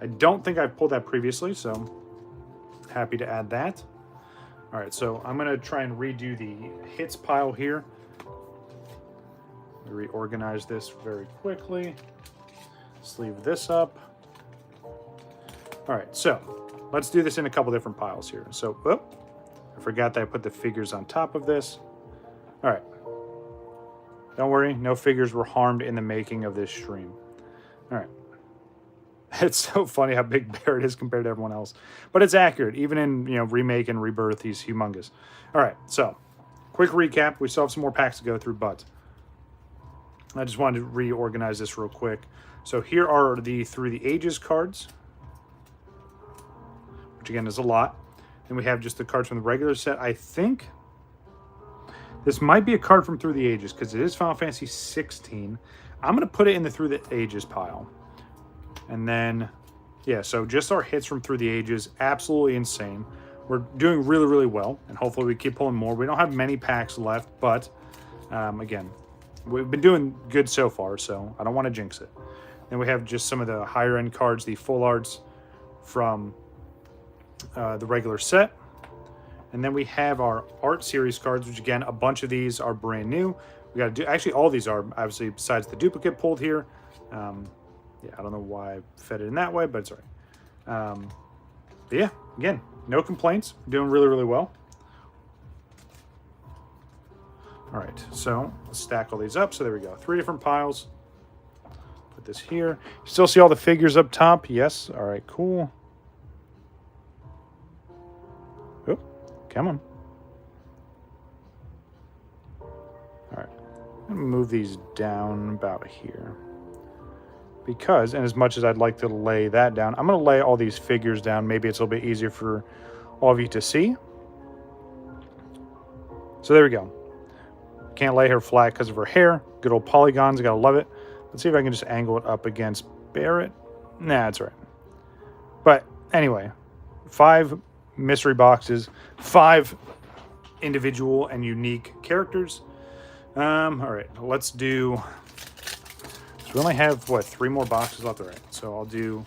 I don't think I've pulled that previously, so happy to add that. All right, so I'm going to try and redo the hits pile here. Reorganize this very quickly. Sleeve this up. All right, so let's do this in a couple different piles here. So, I forgot that I put the figures on top of this. All right. Don't worry, no figures were harmed in the making of this stream. All right. It's so funny how big Barrett is compared to everyone else. But it's accurate. Even in, Remake and Rebirth, he's humongous. All right, so quick recap. We still have some more packs to go through, but I just wanted to reorganize this real quick. So here are the Through the Ages cards, which again is a lot. Then we have just the cards from the regular set. I think this might be a card from Through the Ages because it is Final Fantasy 16. I'm going to put it in the Through the Ages pile. And then, yeah, so just our hits from Through the Ages, absolutely insane. We're doing really, really well, and hopefully we keep pulling more. We don't have many packs left, but again, we've been doing good so far, so I don't want to jinx it. Then we have just some of the higher end cards, the full arts from the regular set. And then we have our art series cards, which again, a bunch of these are brand new. We got to do, actually all these are, obviously, besides the duplicate pulled here. Yeah, I don't know why I fed it in that way, but it's all right. But yeah, again, no complaints. We're doing really, really well. All right, so let's stack all these up. So there we go, 3 different piles. Put this here. Still see all the figures up top? Yes. All right, cool. Oh, come on. All right, I'm gonna move these down about here. Because, and as much as I'd like to lay that down, I'm going to lay all these figures down. Maybe it's a little bit easier for all of you to see. So there we go. Can't lay her flat because of her hair. Good old polygons. Got to love it. Let's see if I can just angle it up against Barrett. Nah, that's right. But anyway, 5 mystery boxes, 5 individual and unique characters. All right, let's do... So we only have, what, 3 more boxes left? All right, so I'll do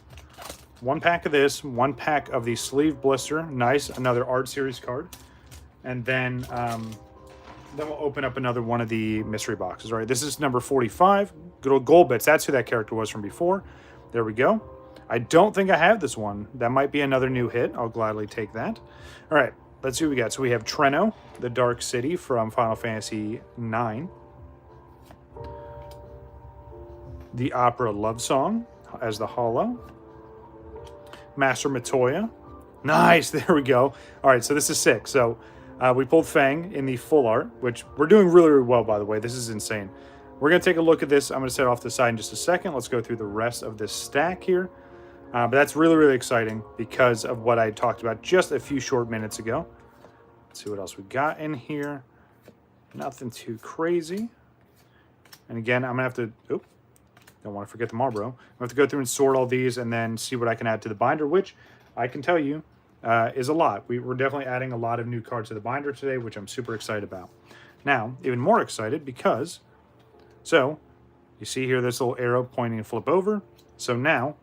1 pack of this, 1 pack of the sleeve blister. Nice, another art series card. And then we'll open up another one of the mystery boxes. All right, this is number 45. Good old Golbits. That's who that character was from before. There we go. I don't think I have this one. That might be another new hit. I'll gladly take that. All right, let's see what we got. So we have Treno, the Dark City from Final Fantasy IX. The Opera Love Song as the Hollow. Master Matoya. Nice, there we go. All right, so this is 6. So we pulled Fang in the full art, which we're doing really, really well, by the way. This is insane. We're going to take a look at this. I'm going to set it off to the side in just a second. Let's go through the rest of this stack here. But that's really, really exciting because of what I talked about just a few short minutes ago. Let's see what else we got in here. Nothing too crazy. And again, I'm going to have to... Don't want to forget the Marlboro. I have to go through and sort all these and then see what I can add to the binder, which I can tell you is a lot. We're definitely adding a lot of new cards to the binder today, which I'm super excited about. Now, even more excited because, so you see here this little arrow pointing to flip over. So now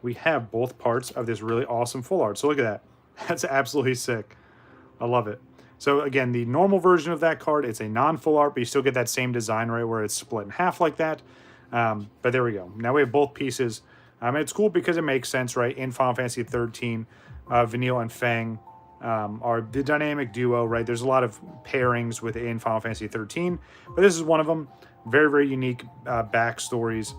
we have both parts of this really awesome full art. So look at that. That's absolutely sick. I love it. So again, the normal version of that card, it's a non-full art, but you still get that same design, right, where it's split in half like that. But there we go. Now we have both pieces. It's cool because it makes sense, right? In Final Fantasy 13, Vanille and Fang are the dynamic duo, right? There's a lot of pairings within Final Fantasy 13, but this is one of them. Very, very unique backstories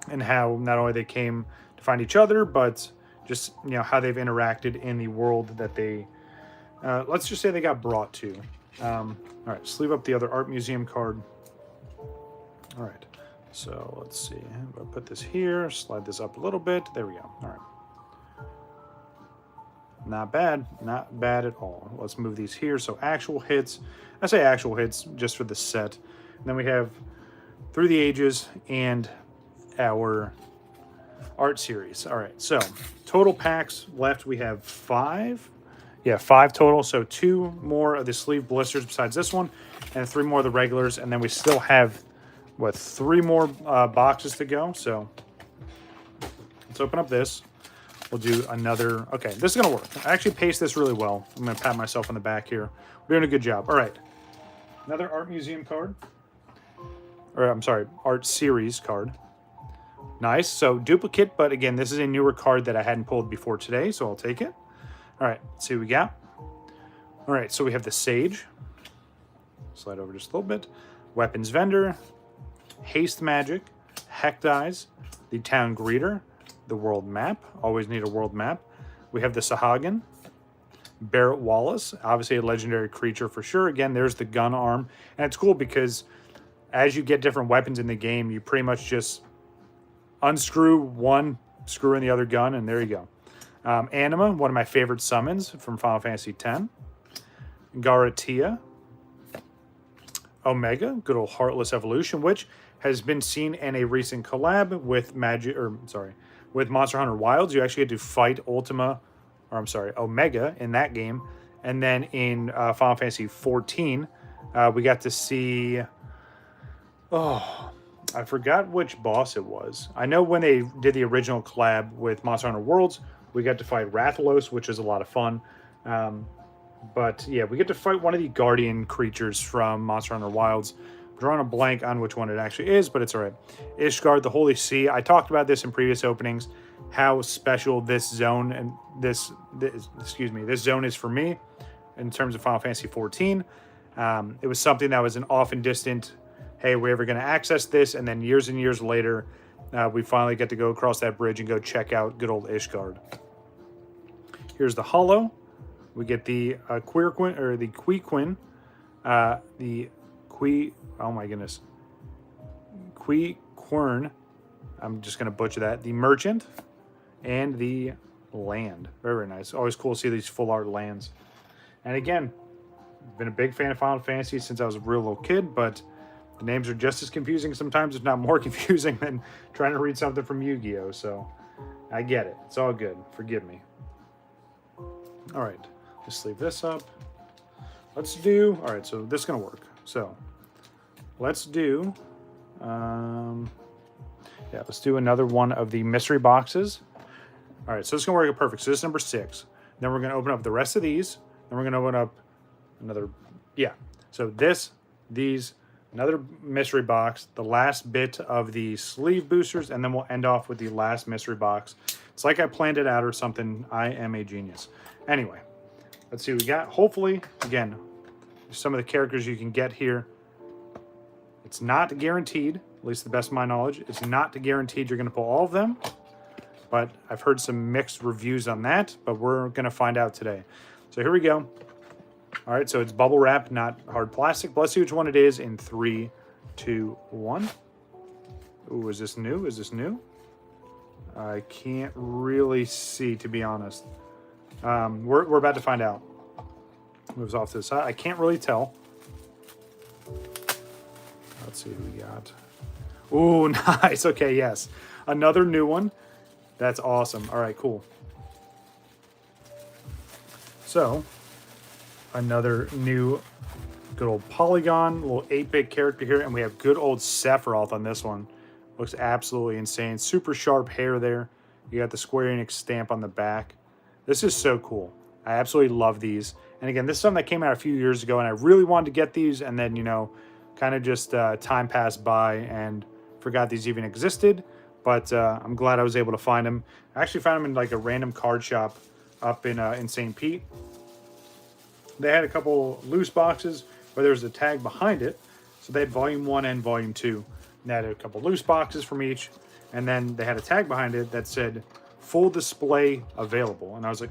and how not only they came to find each other, but just, how they've interacted in the world that they, let's just say they got brought to. All right, sleeve up the other art museum card. All right, so let's see. I'll put this here, slide this up a little bit. There we go. All right. Not bad. Not bad at all. Let's move these here. So actual hits. I say actual hits just for the set. And then we have Through the Ages and our art series. All right, so total packs left. We have 5. Yeah, 5 total. So 2 more of the sleeve blisters besides this one, and 3 more of the regulars. And then we still have, what, 3 more boxes to go. So let's open up this. We'll do another. Okay, this is going to work. I actually paced this really well. I'm going to pat myself on the back here. We're doing a good job. All right. Another art museum card. Or, I'm sorry, art series card. Nice. So duplicate, but again, this is a newer card that I hadn't pulled before today, so I'll take it. All right, let's see what we got. All right, so we have the Sage. Slide over just a little bit. Weapons Vendor. Haste Magic. Hectize. The Town Greeter. The World Map. Always need a world map. We have the Sahagin. Barrett Wallace. Obviously a legendary creature for sure. Again, there's the gun arm. And it's cool because as you get different weapons in the game, you pretty much just unscrew one, screw in the other gun, and there you go. Anima, one of my favorite summons from Final Fantasy X. Garatia. Omega, good old Heartless Evolution, which has been seen in a recent collab with with Monster Hunter Wilds. You actually get to fight Omega in that game. And then in Final Fantasy XIV, we got to see... Oh, I forgot which boss it was. I know when they did the original collab with Monster Hunter Worlds, we got to fight Rathalos, which is a lot of fun. But yeah, we get to fight one of the guardian creatures from Monster Hunter Wilds. I'm drawing a blank on which one it actually is, but it's all right. Ishgard, the Holy Sea. I talked about this in previous openings, how special this zone and this zone is for me in terms of Final Fantasy XIV. It was something that was an often distant, hey, we're ever going to access this? And then years and years later, we finally get to go across that bridge and go check out good old Ishgard. Here's the Hollow. We get the Queerquin, or the Queequin. Oh my goodness. Queequern. I'm just going to butcher that. The Merchant and the Land. Very, very nice. Always cool to see these full art lands. And again, been a big fan of Final Fantasy since I was a real little kid, but the names are just as confusing sometimes, if not more confusing, than trying to read something from Yu-Gi-Oh! So I get it. It's all good. Forgive me. All right. Just leave this up. Let's do... All right, so this is going to work. So let's do... let's do another one of the mystery boxes. All right, so it's going to work perfect. So this is number 6. Then we're going to open up the rest of these. Then we're going to open up another... Yeah. So these... Another mystery box, the last bit of the sleeve boosters, and then we'll end off with the last mystery box. It's like I planned it out or something. I am a genius. Anyway, let's see what we got. Hopefully, again, some of the characters you can get here. It's not guaranteed, at least to the best of my knowledge. It's not guaranteed you're going to pull all of them, but I've heard some mixed reviews on that, but we're going to find out today. So here we go. All right, so it's bubble wrap, not hard plastic. Let's see which one it is in 3, 2, 1. Ooh, is this new? Is this new? I can't really see, to be honest. We're about to find out. Moves off to the side. I can't really tell. Let's see what we got. Ooh, nice. Okay, yes. Another new one. That's awesome. All right, cool. So... another new good old Polygon, little 8-bit character here, and we have good old Sephiroth on this one. Looks absolutely insane. Super sharp hair there. You got the Square Enix stamp on the back. This is so cool. I absolutely love these. And again, this is something that came out a few years ago, and I really wanted to get these, and then, kind of just time passed by and forgot these even existed. But I'm glad I was able to find them. I actually found them in like a random card shop up in St. Pete. They had a couple loose boxes where there was a tag behind it. So they had Volume 1 and Volume 2. And they had a couple loose boxes from each. And then they had a tag behind it that said, full display available. And I was like,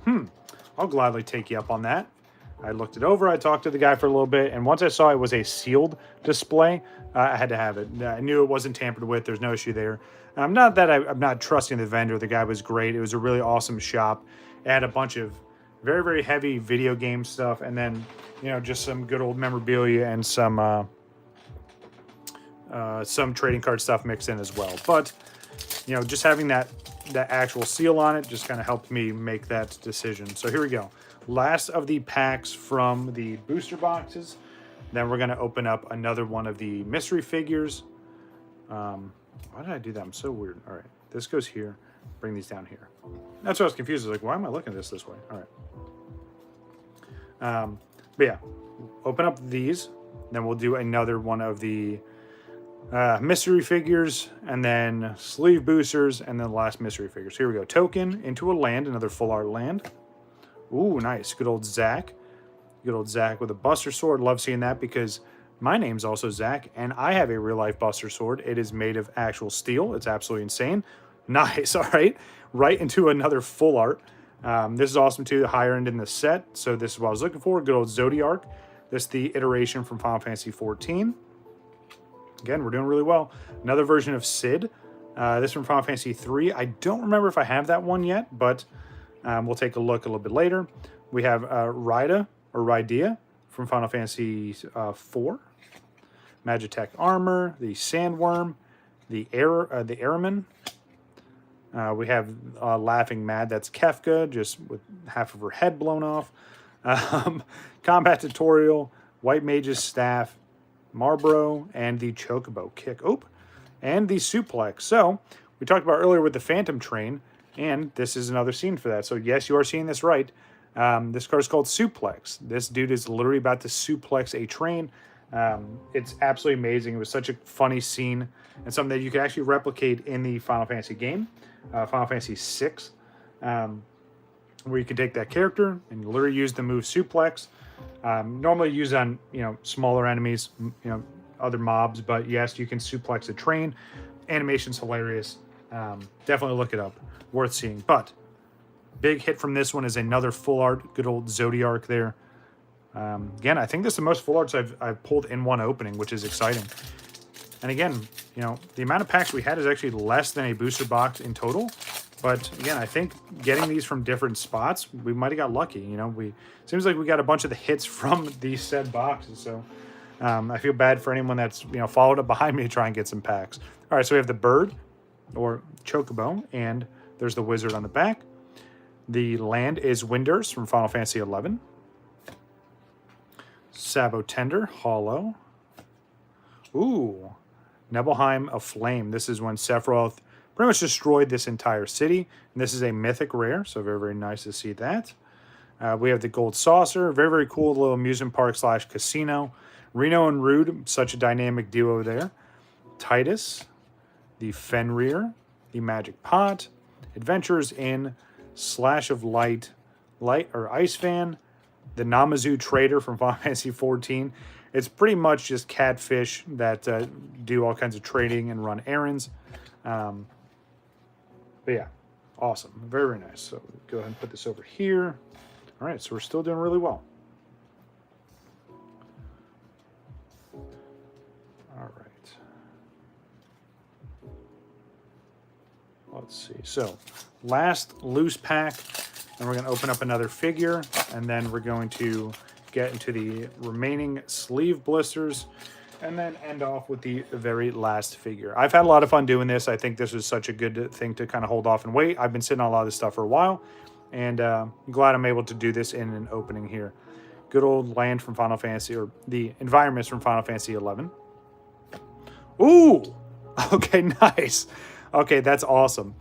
I'll gladly take you up on that. I looked it over. I talked to the guy for a little bit, and once I saw it was a sealed display, I had to have it. I knew it wasn't tampered with. There's no issue there. Not that I'm not trusting the vendor. The guy was great. It was a really awesome shop. It had a bunch of very, very heavy video game stuff, and then, you know, just some good old memorabilia and some trading card stuff mixed in as well. But, you know, just having that actual seal on it just kind of helped me make that decision. So here we go. Last of the packs from the booster boxes. Then we're going to open up another one of the mystery figures. Why did I do that? I'm so weird. All right, this goes here. Bring these down here. That's what I was confused. I was like, why am I looking at this way? All right. But yeah, open up these. Then we'll do another one of the mystery figures, and then sleeve boosters, and then the last mystery figures. Here we go. Token into a land, another full art land. Ooh, nice. Good old Zach. Good old Zach with a Buster Sword. Love seeing that because my name's also Zach, and I have a real-life Buster Sword. It is made of actual steel. It's absolutely insane. Nice. All right. Right into another full art. This is awesome, too. The higher end in the set. So this is what I was looking for. Good old Zodiark. This is the iteration from Final Fantasy 14. Again, we're doing really well. Another version of Sid. This from Final Fantasy 3. I don't remember if I have that one yet, but we'll take a look a little bit later. We have Rydia from Final Fantasy 4. Magitech Armor, the Sandworm, the Airman. We have Laughing Mad. That's Kefka, just with half of her head blown off. Combat Tutorial, White Mage's Staff, Marlboro, and the Chocobo Kick. And the Suplex. So, we talked about earlier with the Phantom Train, and this is another scene for that. So, yes, you are seeing this right. This card is called Suplex. This dude is literally about to suplex a train. It's absolutely amazing. It was such a funny scene and something that you can actually replicate in the Final Fantasy game, Final Fantasy 6, where you can take that character and literally use the move Suplex. Normally used on, you know, smaller enemies, you know, other mobs, but yes, you can suplex a train. Animation's hilarious. Definitely look it up. Worth seeing. But big hit from this one is another full art, good old Zodiark there. Again, I think this is the most full arts I've pulled in one opening, which is exciting. And again, you know, the amount of packs we had is actually less than a booster box in total. But again, I think getting these from different spots, we might have got lucky. You know, seems like we got a bunch of the hits from these said boxes. So I feel bad for anyone that's, you know, followed up behind me to try and get some packs. All right, so we have the bird or Chocobo, and there's the wizard on the back. The land is Winders from Final Fantasy 11. Sabo Tender, Hollow. Ooh, Nebelheim Aflame. This is when Sephiroth pretty much destroyed this entire city. And this is a mythic rare, so very, very nice to see that. We have the Gold Saucer. Very, very cool little amusement park / casino. Reno and Rude, such a dynamic duo there. Titus, the Fenrir, the Magic Pot, Adventures in, Slash of Light or Ice Fan, the Namazu Trader from Final Fantasy 14. It's pretty much just catfish that do all kinds of trading and run errands. But yeah, awesome. Very, very nice. So go ahead and put this over here. All right, so we're still doing really well. All right. Let's see. So last loose pack, and we're going to open up another figure, and then we're going to get into the remaining sleeve blisters, and then end off with the very last figure. I've had a lot of fun doing this. I think this is such a good thing to kind of hold off and wait. I've been sitting on a lot of this stuff for a while, and I'm glad I'm able to do this in an opening here. Good old land from Final Fantasy, or the environments from Final Fantasy 11. Ooh! Okay, nice. Okay, that's awesome.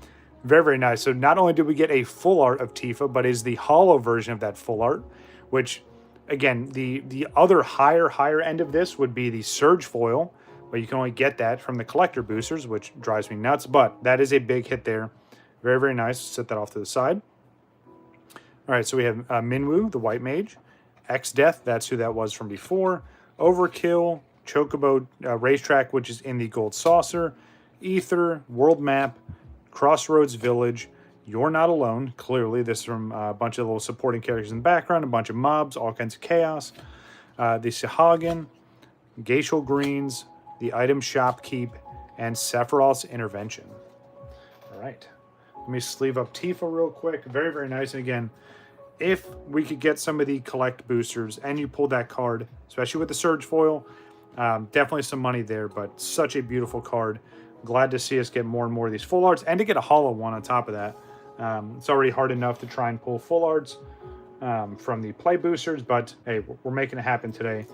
Very, very nice. So not only did we get a full art of Tifa, but is the hollow version of that full art, which, again, the other higher end of this would be the Surge Foil, but you can only get that from the collector boosters, which drives me nuts, but that is a big hit there. Very, very nice. Set that off to the side. All right, so we have Minwu, the White Mage, X-Death, that's who that was from before, Overkill, Chocobo Racetrack, which is in the Gold Saucer, Ether, World Map, Crossroads Village, You're not alone. Clearly, this is from a bunch of little supporting characters in the background, a bunch of mobs, all kinds of chaos. The Sahagin, Glacial Greens, the Item Shopkeep, and Sephiroth's Intervention. All right. Let me sleeve up Tifa real quick. Very, very nice. And again, if we could get some of the collect boosters and you pulled that card, especially with the Surge Foil, definitely some money there, but such a beautiful card. Glad to see us get more and more of these full arts and to get a hollow one on top of that. It's already hard enough to try and pull full arts from the play boosters, but hey, we're making it happen today.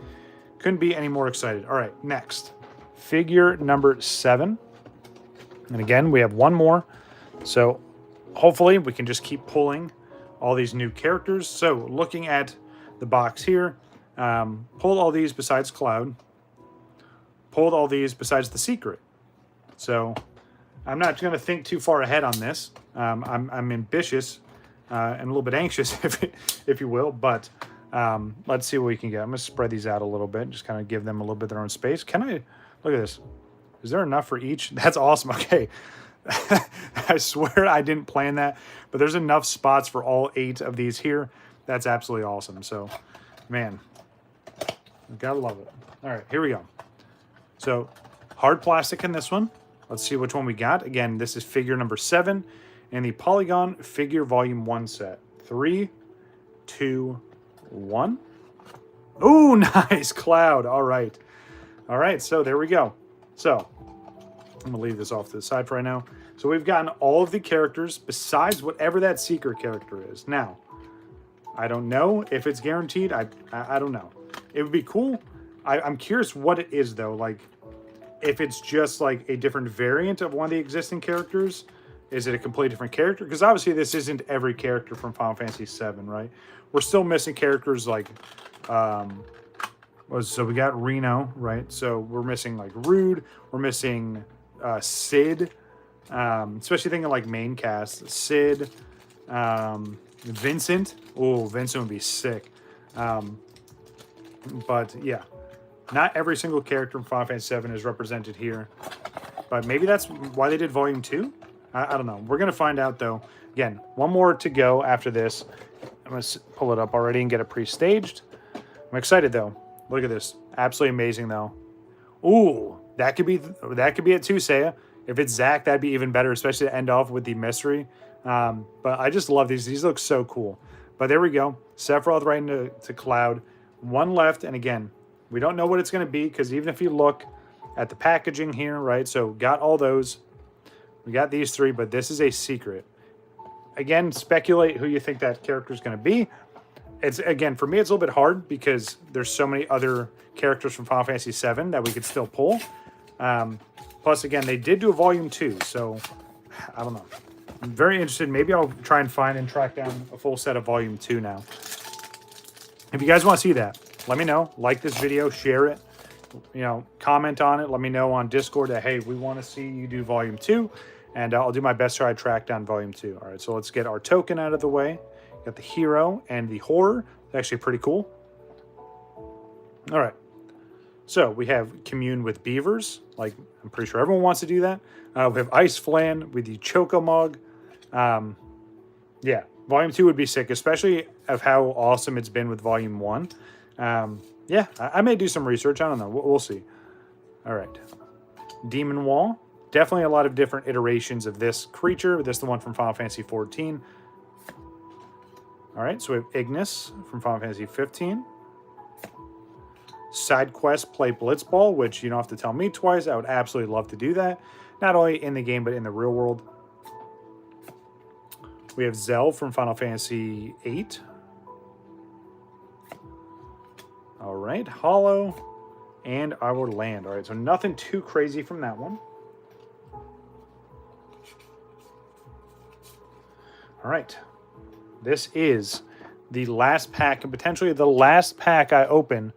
Couldn't be any more excited. All right, next. Figure number 7. And again, we have one more. So hopefully we can just keep pulling all these new characters. So looking at the box here, pulled all these besides Cloud. Pulled all these besides the Secret. So I'm not going to think too far ahead on this. I'm ambitious and a little bit anxious, if you will. But let's see what we can get. I'm going to spread these out a little bit. Just kind of give them a little bit of their own space. Can I... Look at this. Is there enough for each? That's awesome. Okay. I swear I didn't plan that. But there's enough spots for all 8 of these here. That's absolutely awesome. So, man. Gotta love it. All right. Here we go. So, hard plastic in this one. Let's see which one we got. Again, this is figure number 7 in the Polygon Figure Volume 1 set. 3, 2, 1. Ooh, nice. Cloud. All right. All right, so there we go. So, I'm going to leave this off to the side for right now. So we've gotten all of the characters besides whatever that secret character is. Now, I don't know if it's guaranteed. I don't know. It would be cool. I'm curious what it is, though. Like, if it's just, like, a different variant of one of the existing characters. Is it a completely different character? Because obviously this isn't every character from Final Fantasy VII, right? We're still missing characters like... So we got Reno, right? So we're missing like Rude. We're missing Sid. Especially thinking like main cast. Sid. Vincent. Oh, Vincent would be sick. But yeah. Not every single character from Final Fantasy VII is represented here. But maybe that's why they did Volume 2? I don't know. We're going to find out though. Again, one more to go after this. I'm going to pull it up already and get it pre-staged. I'm excited though. Look at this. Absolutely amazing, though. Ooh, that could be it too, Seiya. If it's Zack, that'd be even better, especially to end off with the mystery. But I just love these. These look so cool. But there we go. Sephiroth right into Cloud. One left, and again, we don't know what it's going to be, because even if you look at the packaging here, right, so got all those. We got these 3, but this is a secret. Again, speculate who you think that character is going to be. It's again, for me, it's a little bit hard because there's so many other characters from Final Fantasy VII that we could still pull. Plus, again, they did do a Volume 2, so I don't know. I'm very interested. Maybe I'll try and find and track down a full set of Volume 2 now. If you guys want to see that, let me know. Like this video, share it, you know, comment on it. Let me know on Discord that, hey, we want to see you do Volume 2, and I'll do my best to try to track down Volume 2. All right, so let's get our token out of the way. Got the hero and the horror. It's actually pretty cool. All right. So we have Commune with Beavers. Like, I'm pretty sure everyone wants to do that. We have Ice Flan with the Chocomog. Yeah, Volume 2 would be sick, especially of how awesome it's been with Volume 1. Yeah, I may do some research. I don't know. We'll see. All right. Demon Wall. Definitely a lot of different iterations of this creature. This is the one from Final Fantasy XIV. All right, so we have Ignis from Final Fantasy 15. Side quest, play Blitzball, which you don't have to tell me twice. I would absolutely love to do that. Not only in the game, but in the real world. We have Zell from Final Fantasy 8. All right, Hollow and Our Land. All right, so nothing too crazy from that one. All right. This is the last pack, and potentially the last pack I open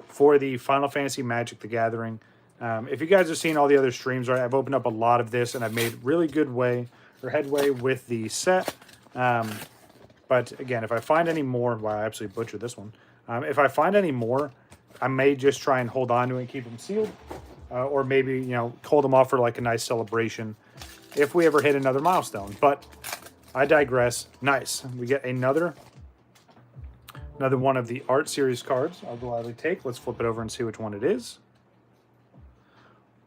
for the Final Fantasy Magic the Gathering. If you guys have seen all the other streams, right, I've opened up a lot of this, and I've made really good headway with the set. But again, if I find any more, wow, I absolutely butchered this one. If I find any more, I may just try and hold on to it and keep them sealed. Or maybe, you know, hold them off for like a nice celebration if we ever hit another milestone. But I digress. Nice. We get another one of the art series cards. I'll gladly take. Let's flip it over and see which one it is.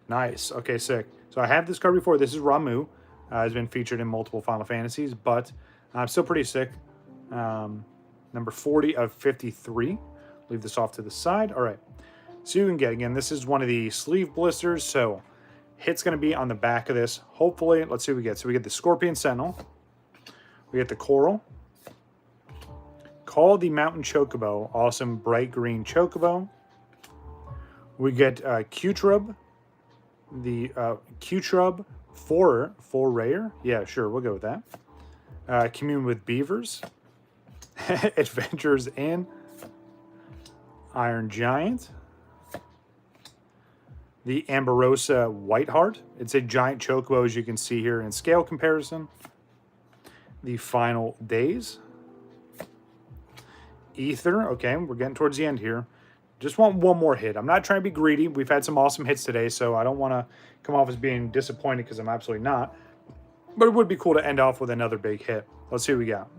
Nice. Okay, sick. So I have this card before. This is Ramu. Has been featured in multiple Final Fantasies, but I'm still pretty sick. Number 40 of 53. Leave this off to the side. All right. So you can get, again, this is one of the sleeve blisters. So hit's going to be on the back of this. Hopefully, let's see what we get. So we get the Scorpion Sentinel. We get the Coral. Call the Mountain Chocobo. Awesome bright green Chocobo. We get Q-Trub. The Q-Trub full rare. Yeah, sure, we'll go with that. Commune with Beavers. Adventures in Iron Giant. The Amberosa Whiteheart. It's a giant chocobo, as you can see here in scale comparison. The Final Days. Ether. Okay, we're getting towards the end here. Just want one more hit. I'm not trying to be greedy. We've had some awesome hits today, so I don't want to come off as being disappointed because I'm absolutely not. But it would be cool to end off with another big hit. Let's see what we got.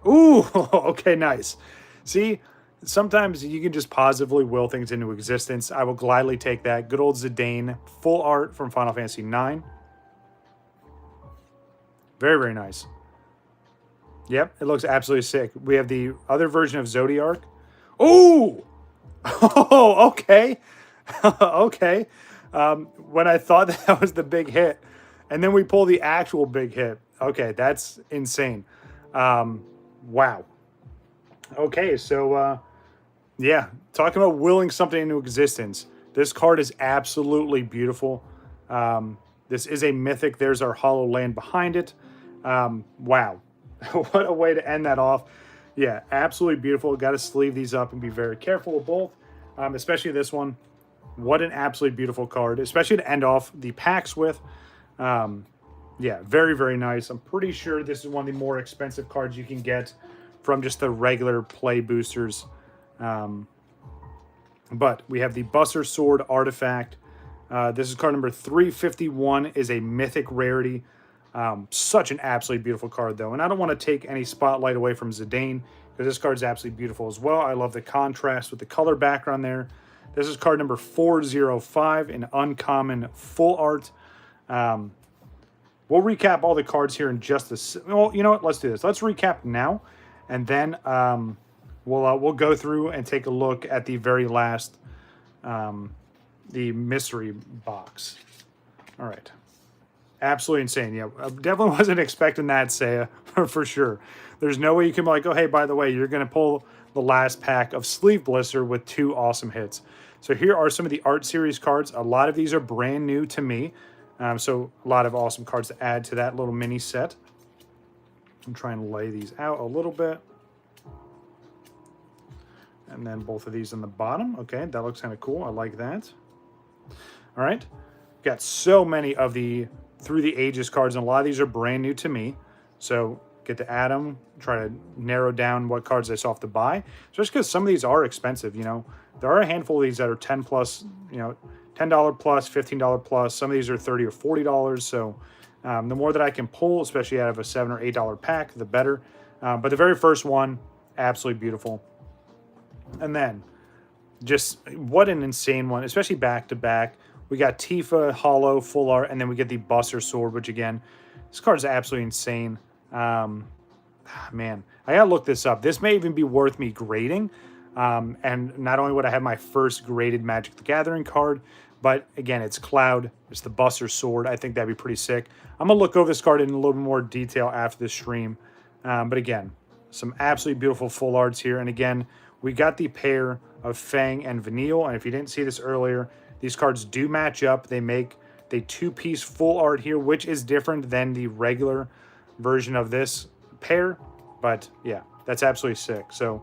Ooh, okay, nice. See, sometimes you can just positively will things into existence. I will gladly take that. Good old Zidane, full art from Final Fantasy IX. Very, very nice. Yep, it looks absolutely sick. We have the other version of Zodiark. Ooh! Oh, okay. Okay. When I thought that was the big hit, and then we pull the actual big hit. Okay, that's insane. Wow. Okay, so, yeah, talking about willing something into existence. This card is absolutely beautiful. This is a mythic. There's our hollow land behind it. Wow. What a way to end that off. Yeah, absolutely beautiful. Got to sleeve these up and be very careful with both, especially this one. What an absolutely beautiful card, especially to end off the packs with. Yeah, very, very nice. I'm pretty sure this is one of the more expensive cards you can get from just the regular play boosters. But we have the Buster Sword Artifact. This is card number 351, is a mythic rarity. Such an absolutely beautiful card, though. And I don't want to take any spotlight away from Zidane, because this card's absolutely beautiful as well. I love the contrast with the color background there. This is card number 405, an uncommon full art. We'll recap all the cards here in just a... Well, you know what? Let's do this. Let's recap now, and then we'll go through and take a look at the very last, the mystery box. All right. Absolutely insane. Yeah, I definitely wasn't expecting that, Seiya, for sure. There's no way you can be like, oh, hey, by the way, you're going to pull the last pack of Sleeve Blister with 2 awesome hits. So here are some of the art series cards. A lot of these are brand new to me. So a lot of awesome cards to add to that little mini set. I'm trying to lay these out a little bit. And then both of these on the bottom. Okay, that looks kind of cool. I like that. All right. Got so many of the Through the Ages cards, and a lot of these are brand new to me. So get to add them, try to narrow down what cards I still have to buy. Just because some of these are expensive, you know. There are a handful of these that are 10 plus, you know, $10 plus, $15 plus. Some of these are $30 or $40. So the more that I can pull, especially out of a $7 or $8 pack, the better. But the very first one, absolutely beautiful. And then just what an insane one, especially back to back. We got Tifa, Hollow, Full Art, and then we get the Buster Sword, which again, this card is absolutely insane. Man, I gotta look this up. This may even be worth me grading. And not only would I have my first graded Magic the Gathering card, but again, it's Cloud. It's the Buster Sword. I think that'd be pretty sick. I'm gonna look over this card in a little bit more detail after this stream. But again, some absolutely beautiful full arts here. And again, we got the pair of Fang and Vanille. And if you didn't see this earlier, these cards do match up. They make the 2-piece full art here, which is different than the regular version of this pair. But yeah, that's absolutely sick. So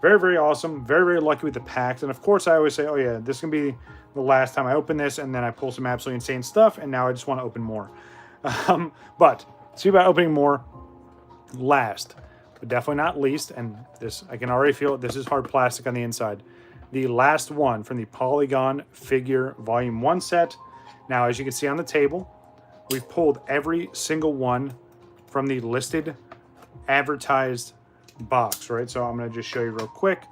very, very awesome. Very, very lucky with the packs. And of course, I always say, oh yeah, this can be the last time I open this. And then I pull some absolutely insane stuff. And now I just want to open more. But see about opening more. Last, but definitely not least. And this, I can already feel it. This is hard plastic on the inside. The last one from the Polygon Figure Volume 1 set. Now, as you can see on the table, we've pulled every single one from the listed advertised box, right? So I'm going to just show you real quick.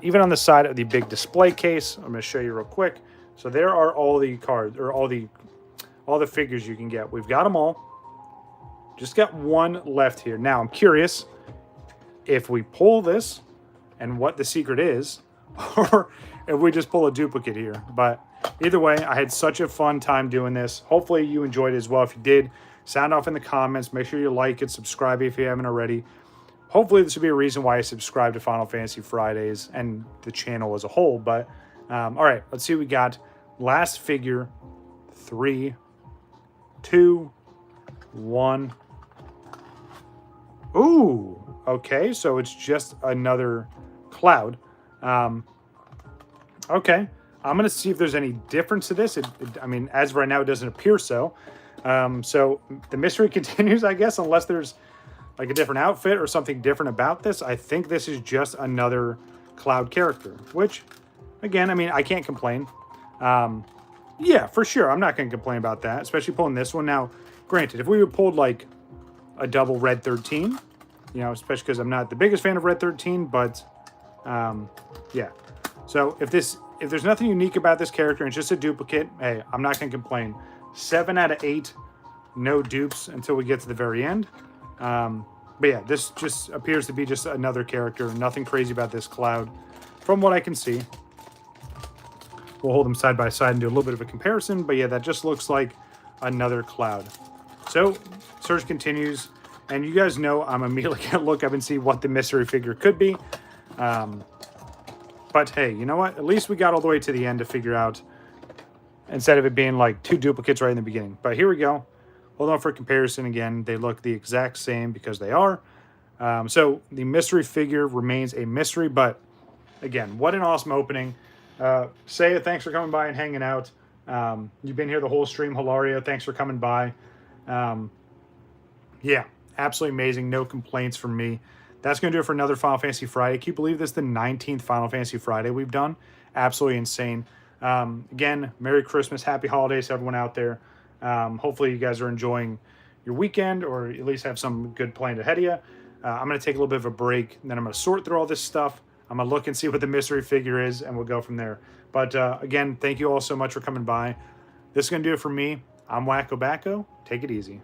Even on the side of the big display case, I'm going to show you real quick. So there are all the cards, or all the figures you can get. We've got them all. Just got one left here. Now, I'm curious if we pull this and what the secret is, or if we just pull a duplicate here. But either way, I had such a fun time doing this. Hopefully you enjoyed it as well. If you did, sound off in the comments. Make sure you like it, subscribe if you haven't already. Hopefully this will be a reason why I subscribe to Final Fantasy Fridays and the channel as a whole. But all right, let's see what we got. Last figure, 3, 2, 1. Ooh, okay, so it's just another Cloud. Okay, I'm gonna see if there's any difference to this. I mean, as of right now, it doesn't appear so. So the mystery continues, I guess, unless there's like a different outfit or something different about this. I think this is just another Cloud character, which, again, I mean, I can't complain. Yeah, for sure, I'm not gonna complain about that, especially pulling this one. Now, granted, if we would pulled like a double Red 13, you know, especially because I'm not the biggest fan of Red 13, but yeah. So if there's nothing unique about this character and it's just a duplicate, hey, I'm not gonna complain. 7 out of 8, no dupes until we get to the very end. But yeah, this just appears to be just another character. Nothing crazy about this Cloud, from what I can see. We'll hold them side by side and do a little bit of a comparison. But yeah, that just looks like another Cloud. So search continues, and you guys know I'm immediately gonna look up and see what the mystery figure could be. But hey, you know what? At least we got all the way to the end to figure out, instead of it being like 2 duplicates right in the beginning. But here we go. Hold on for comparison again. They look the exact same because they are. So the mystery figure remains a mystery, but again, what an awesome opening. Saya, thanks for coming by and hanging out. You've been here the whole stream. Hilario, thanks for coming by. Yeah, absolutely amazing. No complaints from me. That's going to do it for another Final Fantasy Friday. Can you believe this is the 19th Final Fantasy Friday we've done? Absolutely insane. Again, Merry Christmas, Happy Holidays to everyone out there. Hopefully you guys are enjoying your weekend, or at least have some good planned ahead of you. I'm going to take a little bit of a break, and then I'm going to sort through all this stuff. I'm going to look and see what the mystery figure is, and we'll go from there. But again, thank you all so much for coming by. This is going to do it for me. I'm WakoBako. Take it easy.